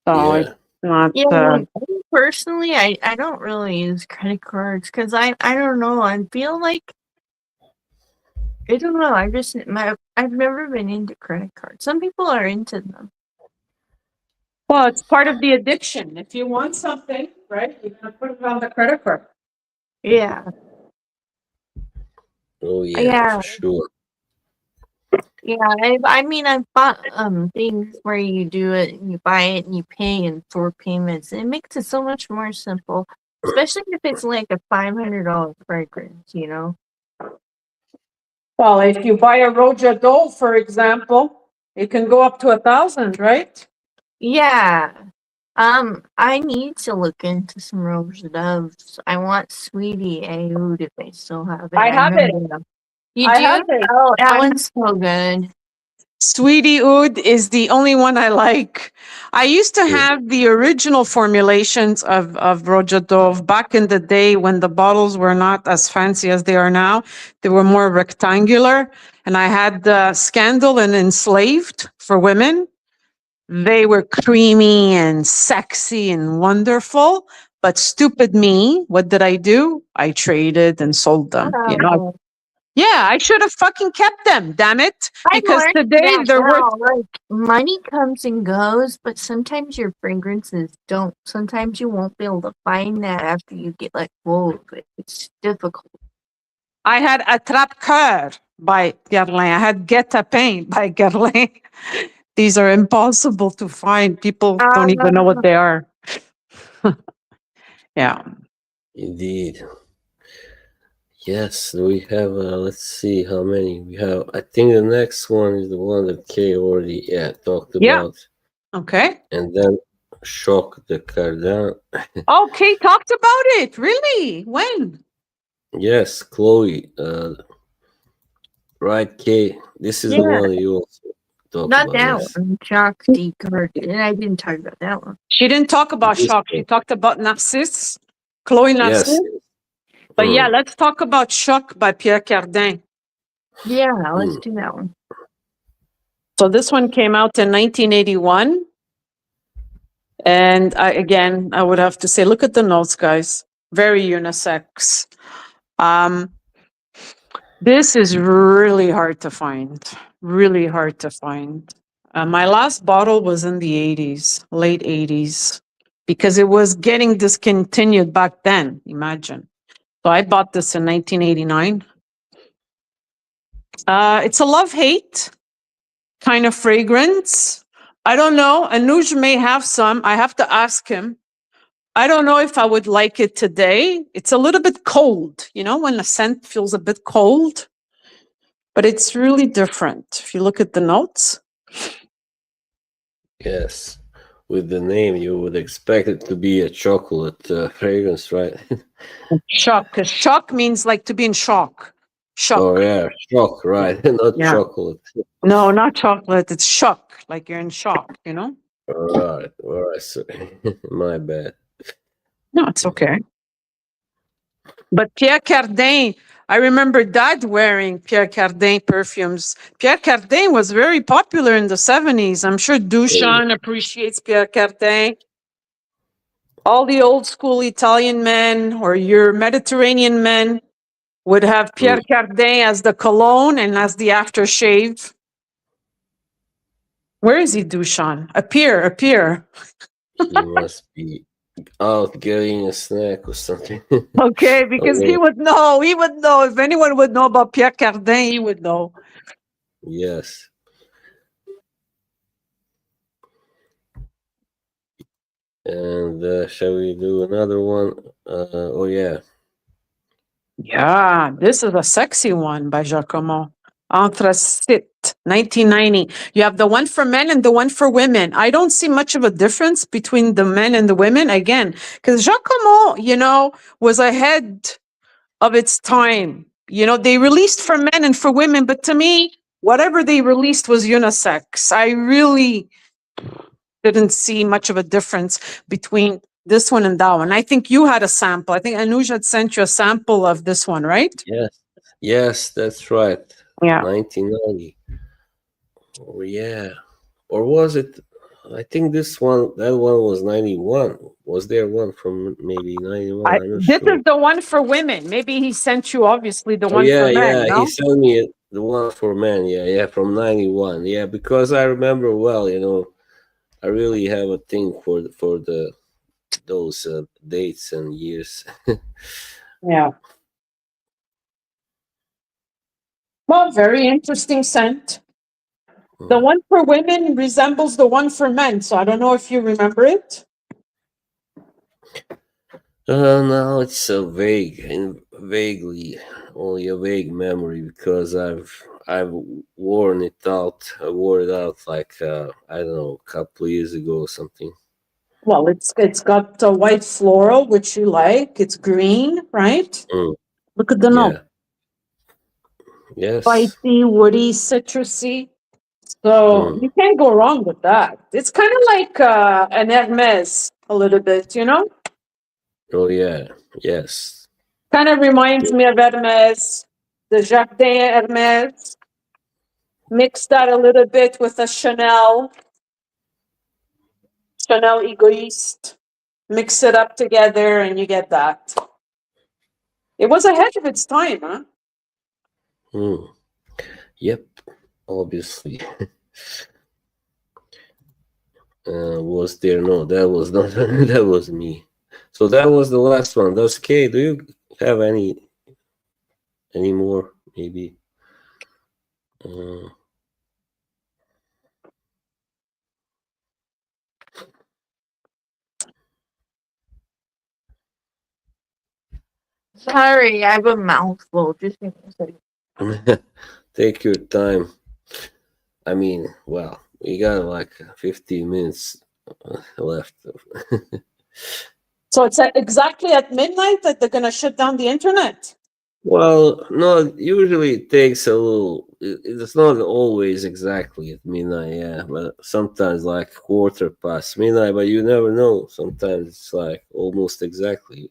Yeah. it's not. Yeah, personally, I don't really use credit cards because I don't know. I feel like I don't know. I've never been into credit cards. Some people are into them. Well, it's part of the addiction. If you want something, right, you're gonna put it on the credit card. Yeah, Oh yeah, yeah, for sure. yeah. I mean, I've bought things where you do it and you buy it and you pay in 4 payments. It makes it so much more simple, especially if it's like a $500 fragrance. You know. Well, if you buy a Roja Dole, for example, it can go up to 1,000, right? Yeah. I need to look into some rose doves. I want Sweetie Aoud if they still have it. I I have it. remember them. You I do? have it. Oh, that I one's so good. Sweetie Oud is the only one I like. I used to Mm. have the original formulations of Roja Dove back in the day when the bottles were not as fancy as they are now. They were more rectangular. And I had Scandal and Enslaved for women. They were creamy and sexy and wonderful. But stupid me, what did I do? I traded and sold them. Oh, Yeah, I should have fucking kept them, damn it. I've Because learned today that they're worth. now. Like, money comes and goes, but sometimes your fragrances don't. Sometimes you won't be able to find that after you get let go of it. It's difficult. I had Attrape Coeur by Guerlain. I had Guet Apens by Guerlain. These are impossible to find. People don't even know what they are. Yeah. Indeed. Yes, we have. Let's see how many we have. I think the next one is the one that Kay already talked Yeah. about, Okay. and then Shock the Cardin. Okay, talked about it. Really? When? Yes, Chloe. Right, Kay. This is the Yeah. one you also talk Not about. that Yes. one. Shock the card. And I didn't talk about that one. She didn't talk about This Shock. She one. talked about Narcisse, Chloe Narcisse. Yes. But yeah, Mm. let's talk about Shock by Pierre Cardin. Yeah, let's do that one. So this one came out in 1981. And I would have to say, look at the notes, guys. Very unisex. This is really hard to find. Really hard to find. My last bottle was in the 80s, late 80s, because it was getting discontinued back then. Imagine. So I bought this in 1989. It's a love-hate kind of fragrance. I don't know. Anuj may have some. I have to ask him. I don't know if I would like it today. It's a little bit cold, when the scent feels a bit cold, but it's really different. If you look at the notes, Yes. With the name, you would expect it to be a chocolate fragrance, right? Shock, 'cause shock means like to be in shock. Oh Shock. yeah, shock, right? Not Yeah. chocolate. No, not chocolate. It's shock, like you're in shock, you know? All right. Sorry, my bad. No, it's okay. But Pierre Cardin, I remember Dad wearing Pierre Cardin perfumes. Pierre Cardin was very popular in the 70s. I'm sure Oh, Duchamp appreciates Pierre Cardin. All the old school Italian men or your Mediterranean men would have mm, Pierre Cardin as the cologne and as the aftershave. Where is he, Duchamp? Appear, appear. he must be out getting a snack or something. Okay, because Okay. he would know. He would know. If anyone would know about Pierre Cardin, he would know. Yes. And shall we do another one? Oh yeah. Yeah, this is a sexy one by Giacomo. Anthracite, 1990. You have the one for men and the one for women. I don't see much of a difference between the men and the women. Again, because Giacomo, was ahead of its time. They released for men and for women, but to me, whatever they released was unisex. I really didn't see much of a difference between this one and that one. I think you had a sample. I think Anuj had sent you a sample of this one, right? Yes. Yes, that's right. Yeah. 1990. Oh yeah. Or was it? I think that one was 91. Was there one from maybe 91? I'm not This sure. is the one for women. Maybe he sent you, obviously, the Oh one for yeah, men, yeah. He no? sent me the one for men. Yeah, yeah, from 91. Yeah, because I remember well. I really have a thing for the those dates and years. Yeah. Well, very interesting scent. The Mm. one for women resembles the one for men. So I don't know if you remember it. Now it's a vague and vaguely only a vague memory because I've worn it out. I wore it out like I don't know, a couple years ago or something. Well, it's got white floral, which you like. It's green, right? Mm, Look at the note. yeah. Yes. Spicy, woody, citrusy. So Mm. you can't go wrong with that. It's kind of like an Hermes a little bit, Oh yeah. Yes. Kind of reminds me of Hermes, the Jardin Hermes. Mix that a little bit with a Chanel Egoiste. Mix it up together and you get that. It was ahead of its time, huh? Mm. Yep. Obviously. Was there? No, that was not. That was me. So that was the last one. That's okay. Do you have any more? Maybe. Uh, Sorry, I have a mouthful. Just give me a second. take your time. I mean, well, we got like 15 minutes left. So it's exactly at midnight that they're going to shut down the internet. Well, no, usually it takes a little. It's not always exactly at midnight, yeah, but sometimes like quarter past midnight. But you never know. Sometimes it's like almost exactly.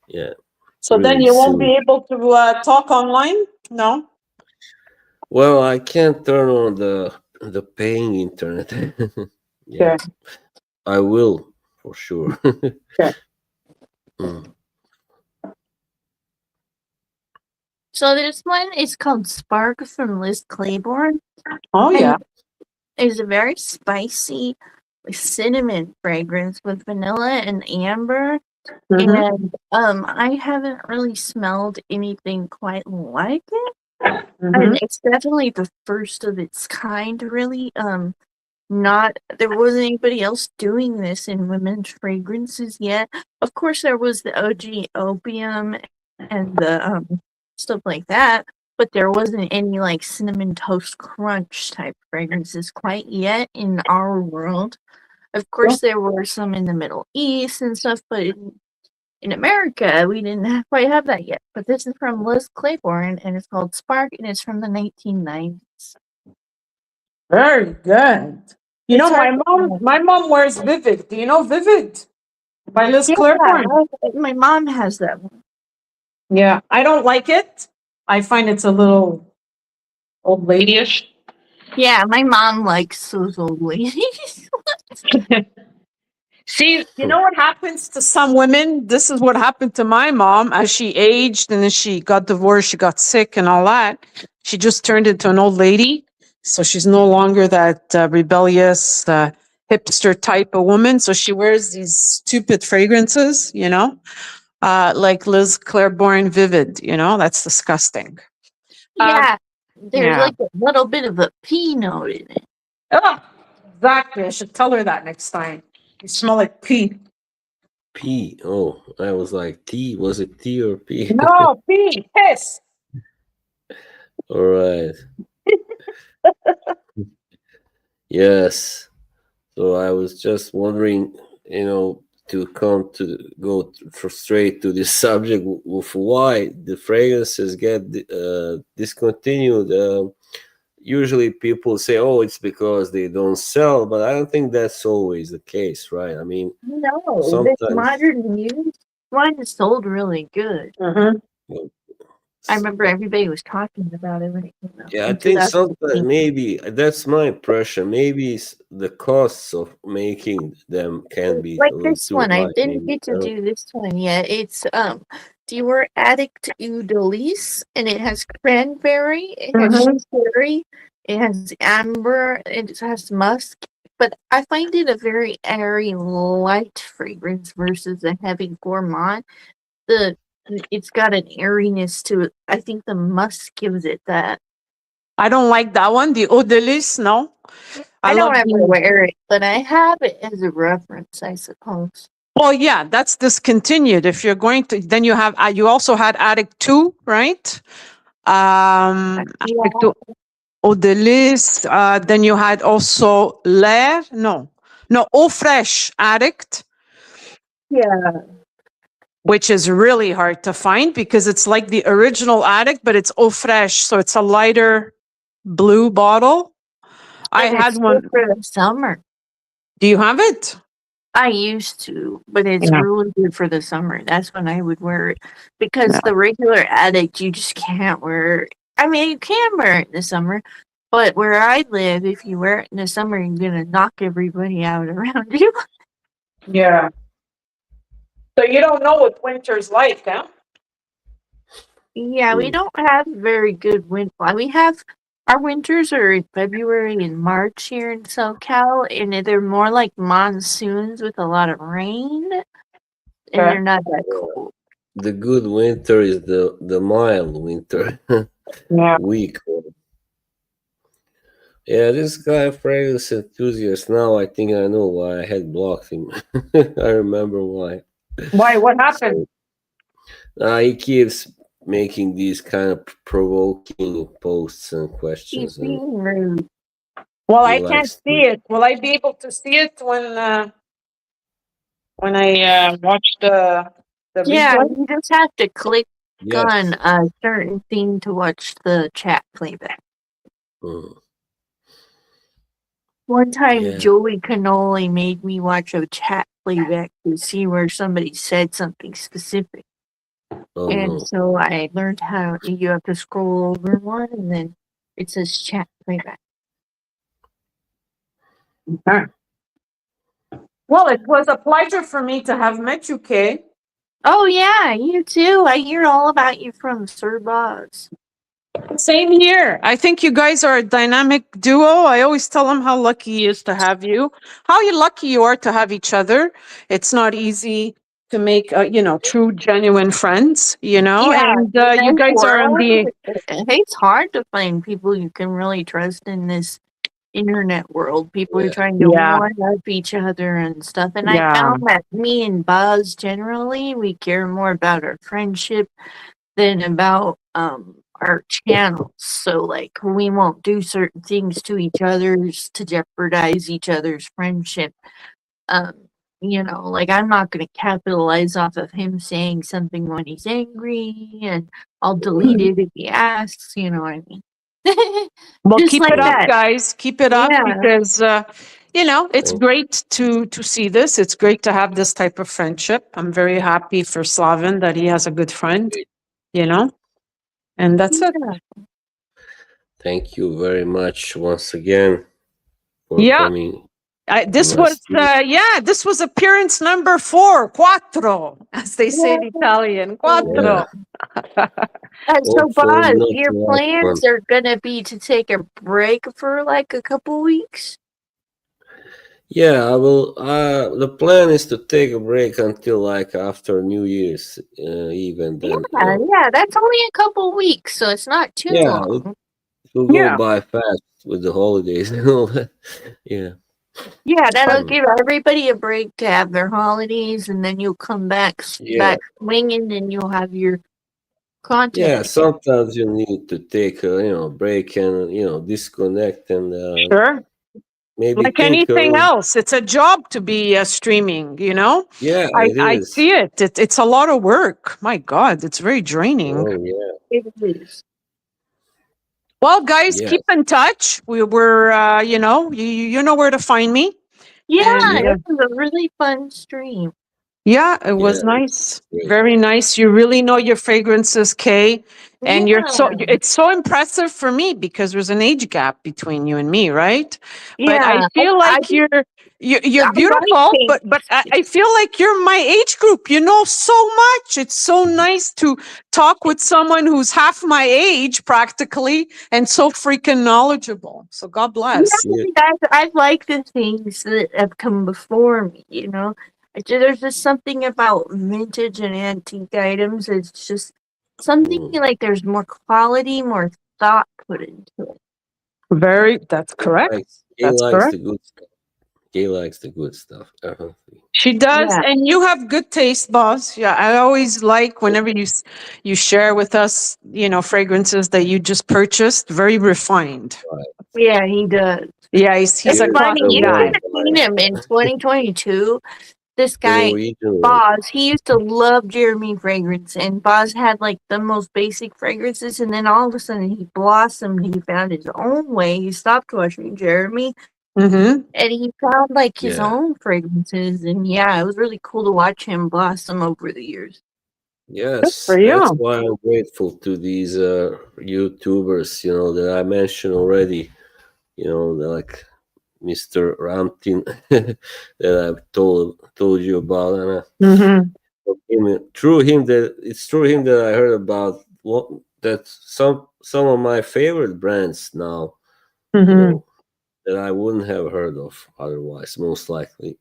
Yeah, So then really you won't soon. be able to talk online? No? Well, I can't turn on the paying internet. Yeah, Okay. I will for sure. Okay. Mm. So this one is called Spark from Liz Claiborne. Oh, yeah. It's a very spicy cinnamon fragrance with vanilla and amber. Mhm. And I haven't really smelled anything quite like it. Mhm. And it's definitely the first of its kind, really. Not there wasn't anybody else doing this in women's fragrances yet. Of course, there was the OG opium and the stuff like that, but there wasn't any like cinnamon toast crunch type fragrances quite yet in our world. Of course, there were some in the Middle East and stuff, but in America, we didn't quite have that yet. But this is from Liz Claiborne, and it's called Spark, and it's from the 1990s. Very good. You It's know, hard to find. my mom wears Vivid. Do you know Vivid by Liz Yeah, Claiborne? my mom has that one. Yeah, I don't like it. I find it's a little old ladyish. Yeah, my mom likes those old ladies. See, you know what happens to some women? This is what happened to my mom as she aged and then she got divorced, she got sick and all that. She just turned into an old lady. So she's no longer that rebellious hipster type of woman. So she wears these stupid fragrances, you know, like Liz Claiborne Vivid, you know, that's disgusting. Yeah, there's yeah. like a little bit of a pea note in it. Oh, exactly. I should tell her that next time. You smell like pee. P. Oh, I was like T. Was it T or P? No, pee. Piss. All right. Yes. So I was just wondering, to go straight to this subject of why the fragrances get discontinued. Usually people say, "Oh, it's because they don't sell," but I don't think that's always the case, right? I mean, No, this sometimes. modern news one is sold really good. I remember everybody was talking about it when it came out. Yeah, I In think sometimes 2016. maybe that's my impression. Maybe the costs of making them can be a Like little this too one, I high. didn't Maybe get to do this one yet. It's Dior Addict Eau de Lis, and it has cranberry, it has cherry, it has amber, it has musk. But I find it a very airy, light fragrance versus a heavy gourmand. It's got an airiness to it. I think the musk gives it that. I don't like that one. The Eau de Lis, no. I love don't ever the. wear it, but I have it as a reference, I suppose. Well, yeah, that's discontinued. If you're going to, then you have. You also had Addict 2, right? Addict 2, Eau de Lis. Then you had also L'air. No, Eau Fraiche Addict, Yeah. which is really hard to find because it's like the original Addict, but it's Eau Fraiche, so it's a lighter blue bottle. I And had it's one. good for the summer. Do you have it? I used to, but it's Yeah. really good for the summer. That's when I would wear it. Because Yeah. the regular Addict, you just can't wear it. I mean, you can wear it in the summer, but where I live, if you wear it in the summer, you're going to knock everybody out around you. Yeah. So you don't know what winter's like, huh? Yeah, we don't have very good winter. We have our winters are in February and March here in SoCal, and they're more like monsoons with a lot of rain, and they're not that cold. The good winter is the mild winter. Yeah. Weak. Yeah, this guy fragrance enthusiast. Now I think I know why I had blocked him. I remember why. Why? What happened? He keeps making these kind of provoking posts and He's questions, and being rude. Well, he I can't likes see it. Will I be able to see it when I watch the Yeah, replay? you just have to click yes. on a certain thing to watch the chat playback. One time, Yeah. Joey Cannoli made me watch a chat playback to see where somebody said something specific. Oh And no. so I learned how you have to scroll over one and then it says chat playback. Okay. Well, it was a pleasure for me to have met you, Kay. Oh, yeah, you too. I hear all about you from Sir Boz. Same here. I think you guys are a dynamic duo. I always tell him how lucky he is to have you. How lucky you are to have each other. It's not easy to make, true, genuine friends, Yeah, and in you this guys are on the. world, it's hard to find people you can really trust in this internet world. People are trying to Yeah. one up each other and stuff. And I Yeah. found that me and Buzz generally we care more about our friendship than about our channels. So like we won't do certain things to each other's to jeopardize each other's friendship. Um, like I'm not gonna capitalize off of him saying something when he's angry, and I'll delete it if he asks. You know what I mean? Well, Just keep like it up, that. guys. Keep it up Yeah. because it's Thank great to see this. It's great to have this type of friendship. I'm very happy for Slavin that he has a good friend. you. You know, and that's it. Yeah. Thank you very much once again for Yeah, coming to this my was studio. this was appearance number 4, quattro, as they say in Italian, Yeah, quattro. So, hopefully Boz, not your the last one. plans are gonna be to take a break for like a couple weeks? Yeah, I will. The plan is to take a break until like after New Year's Eve, and Yeah, then yeah, that's only a couple weeks, so it's not too yeah, long. it will go Yeah, by fast with the holidays and all that. Yeah. Yeah, that'll Mm. give everybody a break to have their holidays, and then you'll come Yeah, back swinging, and you'll have your content yeah. again. Sometimes you need to take a break and disconnect and sure. maybe Like think. anything else, it's a job to be streaming. Yeah, I it I is. see it. It's a lot of work. My God, it's very draining. Oh yeah, It is. Well, guys, yeah, keep in touch. We were, you know where to find me. Yeah, And yeah, it was a really fun stream. yeah, it yeah. was nice. Great. Very nice. You really know your fragrances, Kay. And Yeah, it's so impressive for me because there's an age gap between you and me, right? But I yeah. feel like you're I like beautiful, but things. I feel like you're my age group. You know so much. It's so nice to talk with someone who's half my age practically and so freaking knowledgeable. So God Yeah, bless. Yeah. I like the things that have come before me. There's just something about vintage and antique items. It's just something Mm. like there's more quality, more thought put into it. That's He correct. likes he That's likes correct. the good stuff. He likes the good stuff. Uh-huh. She does, Yeah, and you have good taste, boss. Yeah, I always like whenever you share with us, fragrances that you just purchased, very refined. Right. yeah, he does. Yeah, he's It's a Here's funny. the classy You well should guy. have seen him in 2022. This the guy, original one. Boz, he used to love Jeremy fragrance, and Boz had like the most basic fragrances, and then all of a sudden he blossomed. He found his own way. He stopped watching Jeremy, Mm-hmm. and he found like his Yeah. own fragrances. And yeah, it was really cool to watch him blossom over the years. Good Yes, for that's you. why I'm grateful to these YouTubers, that I mentioned already. Like Mr. Ramtin that I've told you about, and Mm-hmm. it's through him that I heard about what that some of my favorite brands now, you Mm-hmm. know, that I wouldn't have heard of otherwise, most likely.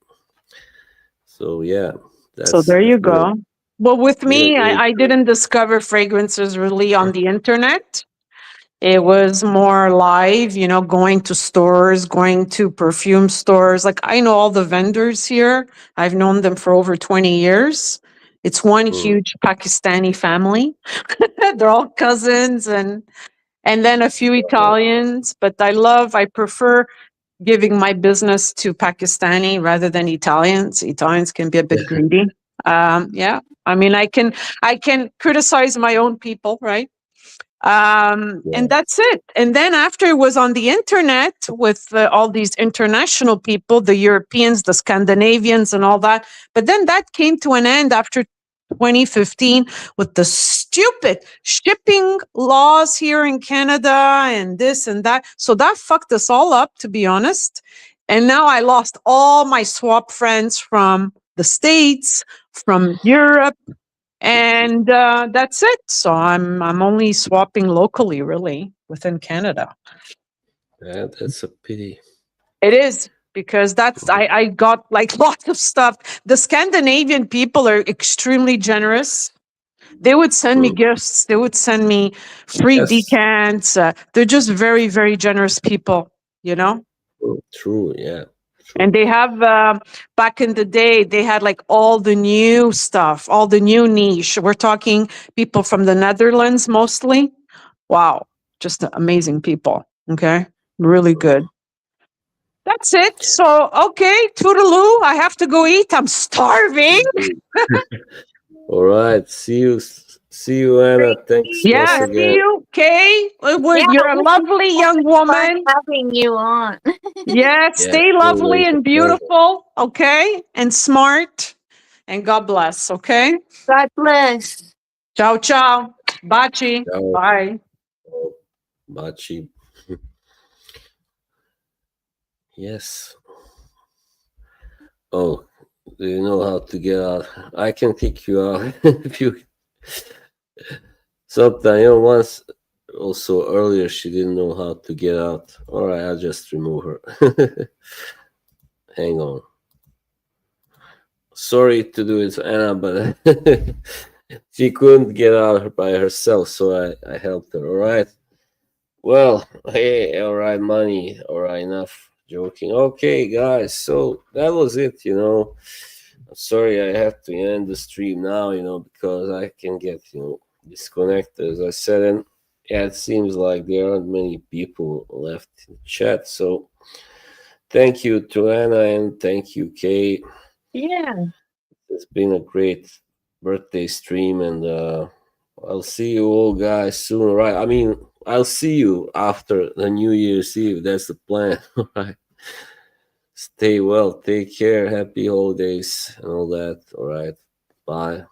So yeah, So that's there you it's go. Well, with been a me, great I journey. didn't discover fragrances really on the internet. It was more live, going to stores, going to perfume stores. Like I know all the vendors here. I've known them for over 20 years. It's one Mm, huge Pakistani family. They're all cousins and then a few uh, Italians, but I prefer giving my business to Pakistani rather than Italians. Italians can be a bit greedy. Yeah. I mean, I can criticize my own people, right? yeah, And that's it. And then after it was on the internet with all these international people, the Europeans, the Scandinavians, and all that. But then that came to an end after 2015 with the stupid shipping laws here in Canada and this and that. So that fucked us all up, to be honest. And now I lost all my swap friends from the States, from Europe, and that's it. So I'm only swapping locally, really, within Canada. yeah, that's a pity. It is because I got like lots of stuff. The Scandinavian people are extremely generous. They would send me Mm, gifts. They would send me free yes, decants. They're just very, very generous people, you know. true, yeah, And true. they have back in the day, they had like all the new stuff, all the new niche. We're talking people from the Netherlands mostly. Wow, just amazing people. Okay, really good. That's it. So, okay, toodaloo. I have to go eat. I'm starving. All right. See you, Anna. Thanks once Yeah, see again. you, Kay. Yeah, You're a lovely young fun woman. having you on. Yeah, Yeah, stay lovely always a and pleasure. beautiful, okay? And smart. And God bless, okay? God bless. Ciao, ciao. Baci. Ciao. Bye. Baci. Yes. Oh, do you know how to get out? I can kick you out if you. Sometimes, once also earlier she didn't know how to get out. All right, I'll just remove her. Hang on. Sorry to do it, Anna, but she couldn't get out by herself, so I helped her. All right. Well, hey, all right, money. All right, enough joking. Okay, guys, so that was it. I'm sorry I have to end the stream now, because I can get, disconnected, as I said. And yeah, it seems like there aren't many people left in the chat. So thank you to Anna and thank you, Kay. Yeah. It's been a great birthday stream, and I'll see you all guys soon, right? I mean, I'll see you after the New Year's Eve. That's the plan, right? Stay well, take care, happy holidays, and all that. All right, bye.